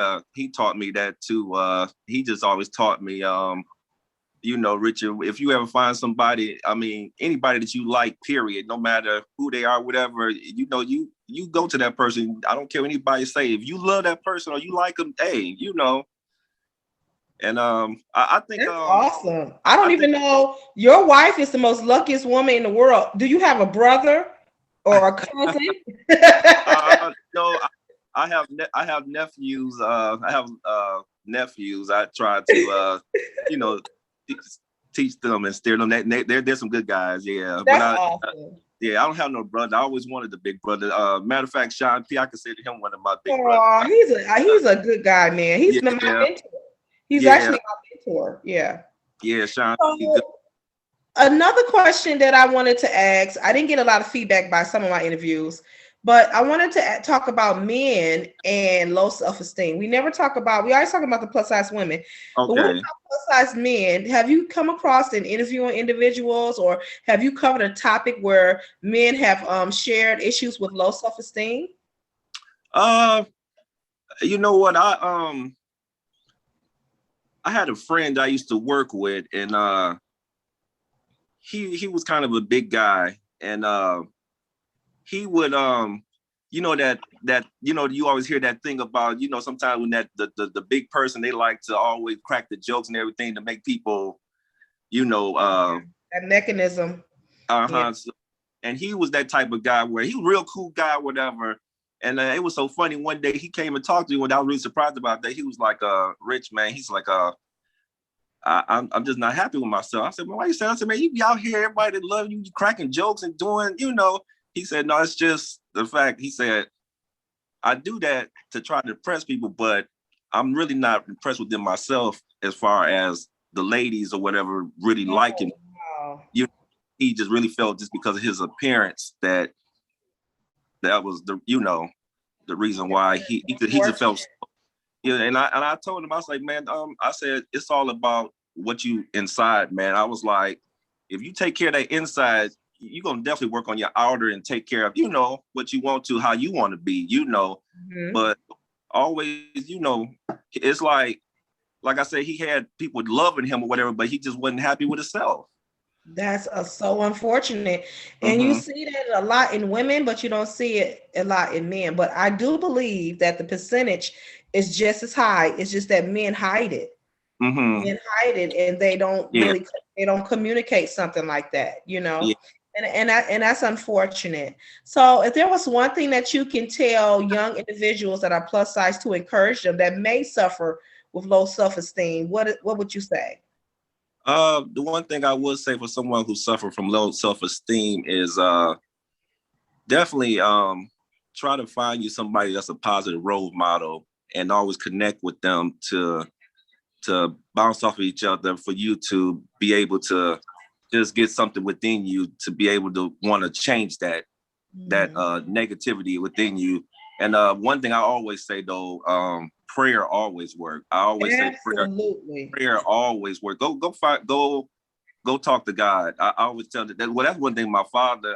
S19: taught me that too. He just always taught me, you know, Richard, if you ever find somebody, I mean, anybody that you like, period, no matter who they are, whatever, you know, you go to that person. I don't care what anybody say. If you love that person or you like them, hey, you know. And I think
S1: that's awesome. I don't even know. Your wife is the most luckiest woman in the world. Do you have a brother or a cousin?
S19: No, I have nephews. I have nephews. I try to you know, teach them and steer them. They're some good guys. Yeah,
S1: that's awesome.
S19: Yeah, I don't have no brother. I always wanted the big brother. Matter of fact, Sean P, I consider him one of my big brothers.
S1: He's a good guy, man. He's my mentor. He's actually my mentor. Yeah.
S19: Yeah, Sean.
S1: Another question that I wanted to ask, I didn't get a lot of feedback by some of my interviews, but I wanted to talk about men and low self-esteem. We always talk about the plus size women. Okay. But what about plus size men? Have you come across in interviewing individuals, or have you covered a topic where men have shared issues with low self-esteem?
S19: You know what? I had a friend I used to work with, and he was kind of a big guy, and he would you know that you know, you always hear that thing about, you know, sometimes when that the big person, they like to always crack the jokes and everything to make people, you know,
S1: that mechanism.
S19: Yeah. So, and he was that type of guy where he was a real cool guy, whatever. And it was so funny. One day he came and talked to me, and I was really surprised about that. He was like, "Rich, man," he's like, I'm just not happy with myself. I said, "Man, why you saying?" I said, "Man, you be out here, everybody that love you, you cracking jokes and doing, you know." He said, "No, it's just the fact." He said, "I do that to try to impress people, but I'm really not impressed with them myself as far as the ladies or whatever really like him."
S1: Wow.
S19: He just really felt just because of his appearance that was the, you know, the reason why he just felt. Yeah, and I told him, I was like, "Man, I said it's all about what you inside, man." I was like, if you take care of that inside, you're gonna definitely work on your outer and take care of, you know, what you want to, how you want to be, you know. Mm-hmm. But always, you know, it's like I said, he had people loving him or whatever, but he just wasn't happy with himself.
S1: That's so unfortunate. And you see that a lot in women, but you don't see it a lot in men. But I do believe that the percentage is just as high. It's just that men hide it. Men hide it, and they don't really they don't communicate something like that, you know.
S19: Yeah.
S1: And that's unfortunate. So if there was one thing that you can tell young individuals that are plus size to encourage them that may suffer with low self-esteem, what would you say?
S19: The one thing I would say for someone who suffered from low self-esteem is definitely try to find you somebody that's a positive role model and always connect with them to bounce off of each other, for you to be able to just get something within you to be able to want to change that negativity within you. And one thing I always say though, prayer always works. I always say prayer always works. Go talk to God. I always tell that. Well, that's one thing my father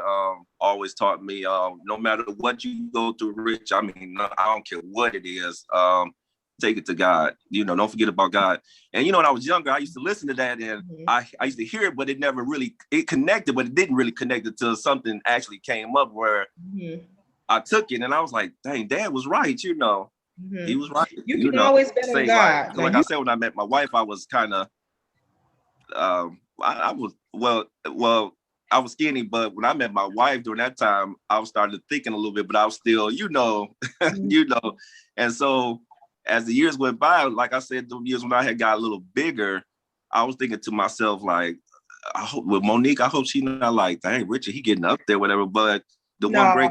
S19: always taught me. No matter what you go through, Rich. I mean, I don't care what it is. Take it to God. You know, don't forget about God. And you know, when I was younger, I used to listen to that, and I used to hear it, but it never really connected. But it didn't really connect until something actually came up where I took it, and I was like, "Dang, Dad was right." You know, he was right.
S1: You can always bet on God.
S19: Like I said, when I met my wife, I was kind of, I was skinny, but when I met my wife during that time, I was started thinking a little bit, but I was still, you know, and so. As the years went by, like I said, the years when I had got a little bigger, I was thinking to myself, like, I hope with Monique, I hope she's not like, dang, Richard, he getting up there, whatever. But the one break,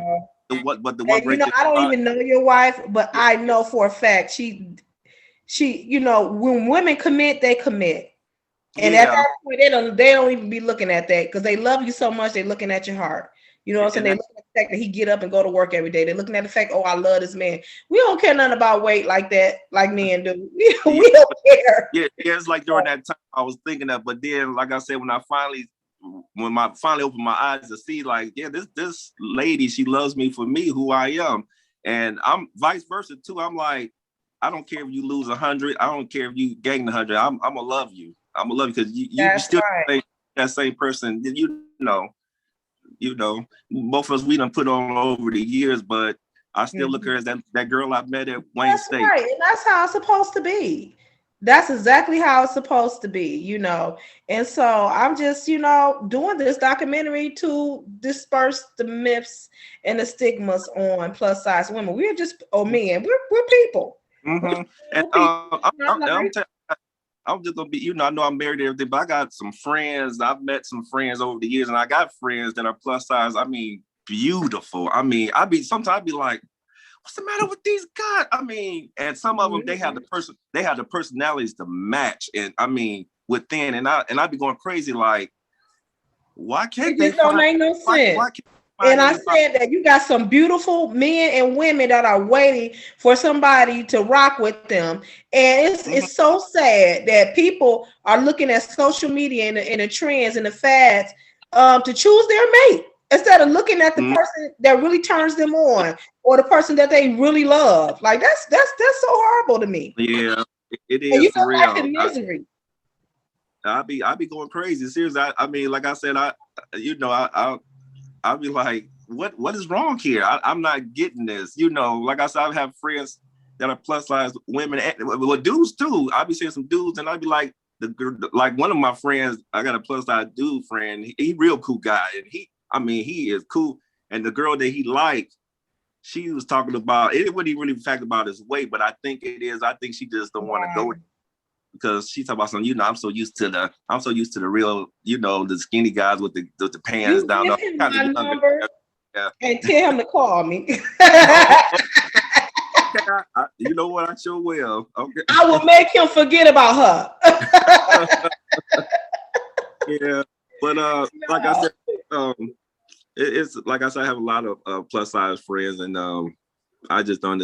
S1: I don't even know your wife, but I know for a fact she, you know, when women commit, they commit. And at that point, they don't even be looking at that because they love you so much, they're looking at your heart. You know what I'm saying? They look at the fact that he get up and go to work every day. They're looking at the fact, oh, I love this man. We don't care nothing about weight like that, like men do. We don't care.
S19: Yeah, it's like during that time I was thinking that, but then, like I said, when I finally opened my eyes to see, like, yeah, this lady, she loves me for me, who I am, and I'm vice versa too. I'm like, I don't care if you lose 100. I don't care if you gain 100. I'm gonna love you. I'm gonna love you because you still that same person. You know, both of us, we done put on over the years, but I still look at her as that girl I met at Wayne State.
S1: Right, and that's how it's supposed to be. That's exactly how it's supposed to be, you know. And so I'm just, you know, doing this documentary to disperse the myths and the stigmas on plus size women. We're just, men, we're people.
S19: And I'm just gonna be, you know, I know I'm married and everything, but I got some friends. I've met some friends over the years, and I got friends that are plus size. I mean, beautiful. I mean, sometimes I'd be like, what's the matter with these guys? I mean, and some of them, they have the personalities to match. And I mean, within, and I'd be going crazy, like, why can't they?
S1: It don't make no sense. And I said that you got some beautiful men and women that are waiting for somebody to rock with them. And it's so sad that people are looking at social media and the trends and the fads to choose their mate instead of looking at the person that really turns them on or the person that they really love. Like that's so horrible to me.
S19: Yeah, it is.
S1: And you
S19: for real.
S1: Like the misery.
S19: I'll be going crazy. Seriously, I mean, like I said, I'll be like, what is wrong here? I'm not getting this. You know, like I said, I have friends that are plus size women, well, dudes too. I'll be seeing some dudes, and I'll be like, like one of my friends, I got a plus size dude friend. He real cool guy, and he is cool. And the girl that he liked, she was talking about it. Wasn't really the fact about his weight, but I think it is. I think she just don't want to go. Because she talking about something, you know, I'm so used to the real, you know, the skinny guys with the pants down.
S1: Give him my number and tell him to call me.
S19: You know what? I sure will. Okay.
S1: I will make him forget about her.
S19: Yeah, but like I said, it's like I said, I have a lot of plus size friends, and I just don't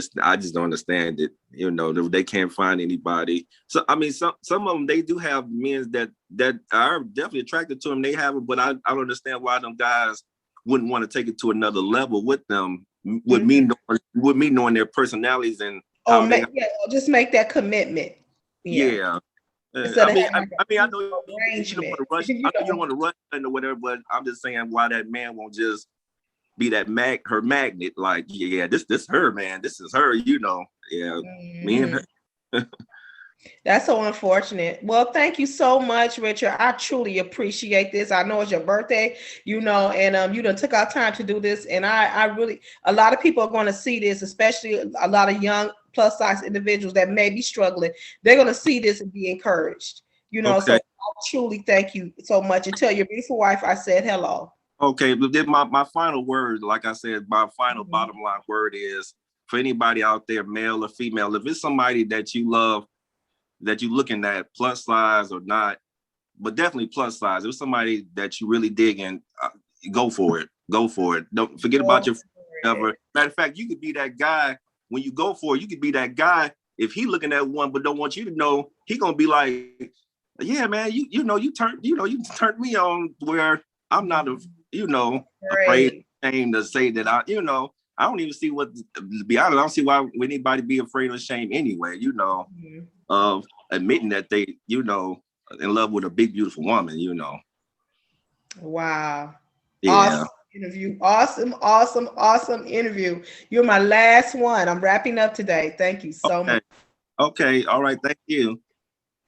S19: understand it. You know, they can't find anybody. So I mean, some of them, they do have men that are definitely attracted to them. They have it, but I don't understand why them guys wouldn't want to take it to another level with them. With me knowing their personalities and
S1: just make that commitment.
S19: Yeah.
S1: Instead
S19: I
S1: of
S19: mean,
S1: having
S19: I mean, I
S1: like
S19: know you don't
S1: arrangement.
S19: want to rush. I know you don't want to rush into whatever, but I'm just saying why that man won't just be that her magnet. Like, yeah, this her, man. This is her. You know, yeah, me and her.
S1: That's so unfortunate. Well, thank you so much, Richard. I truly appreciate this. I know it's your birthday, you know, and you done took our time to do this. And I really, a lot of people are going to see this, especially a lot of young plus size individuals that may be struggling. They're going to see this and be encouraged, you know. So I truly thank you so much. And tell your beautiful wife I said hello.
S19: Okay, but then my final word, like I said, my final bottom line word is for anybody out there, male or female, if it's somebody that you love, that you're looking at plus size or not, but definitely plus size. If it's somebody that you really dig in, go for it. Go for it. Don't forget about your ever. Matter of fact, you could be that guy when you go for it. You could be that guy if he looking at one but don't want you to know. He gonna be like, yeah, man, you turned me on where I'm not afraid, ashamed to say that I don't even see what, to be honest, I don't see why would anybody be afraid or ashamed anyway, of admitting that they, in love with a big, beautiful woman,
S1: Wow.
S19: Yeah.
S1: Awesome interview. Awesome interview. You're my last one. I'm wrapping up today. Thank you so much.
S19: Okay. All right. Thank you.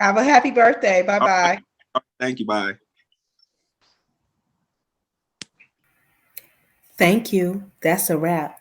S1: Have a happy birthday. Bye-bye.
S19: Right. Thank you. Bye.
S1: Thank you. That's a wrap.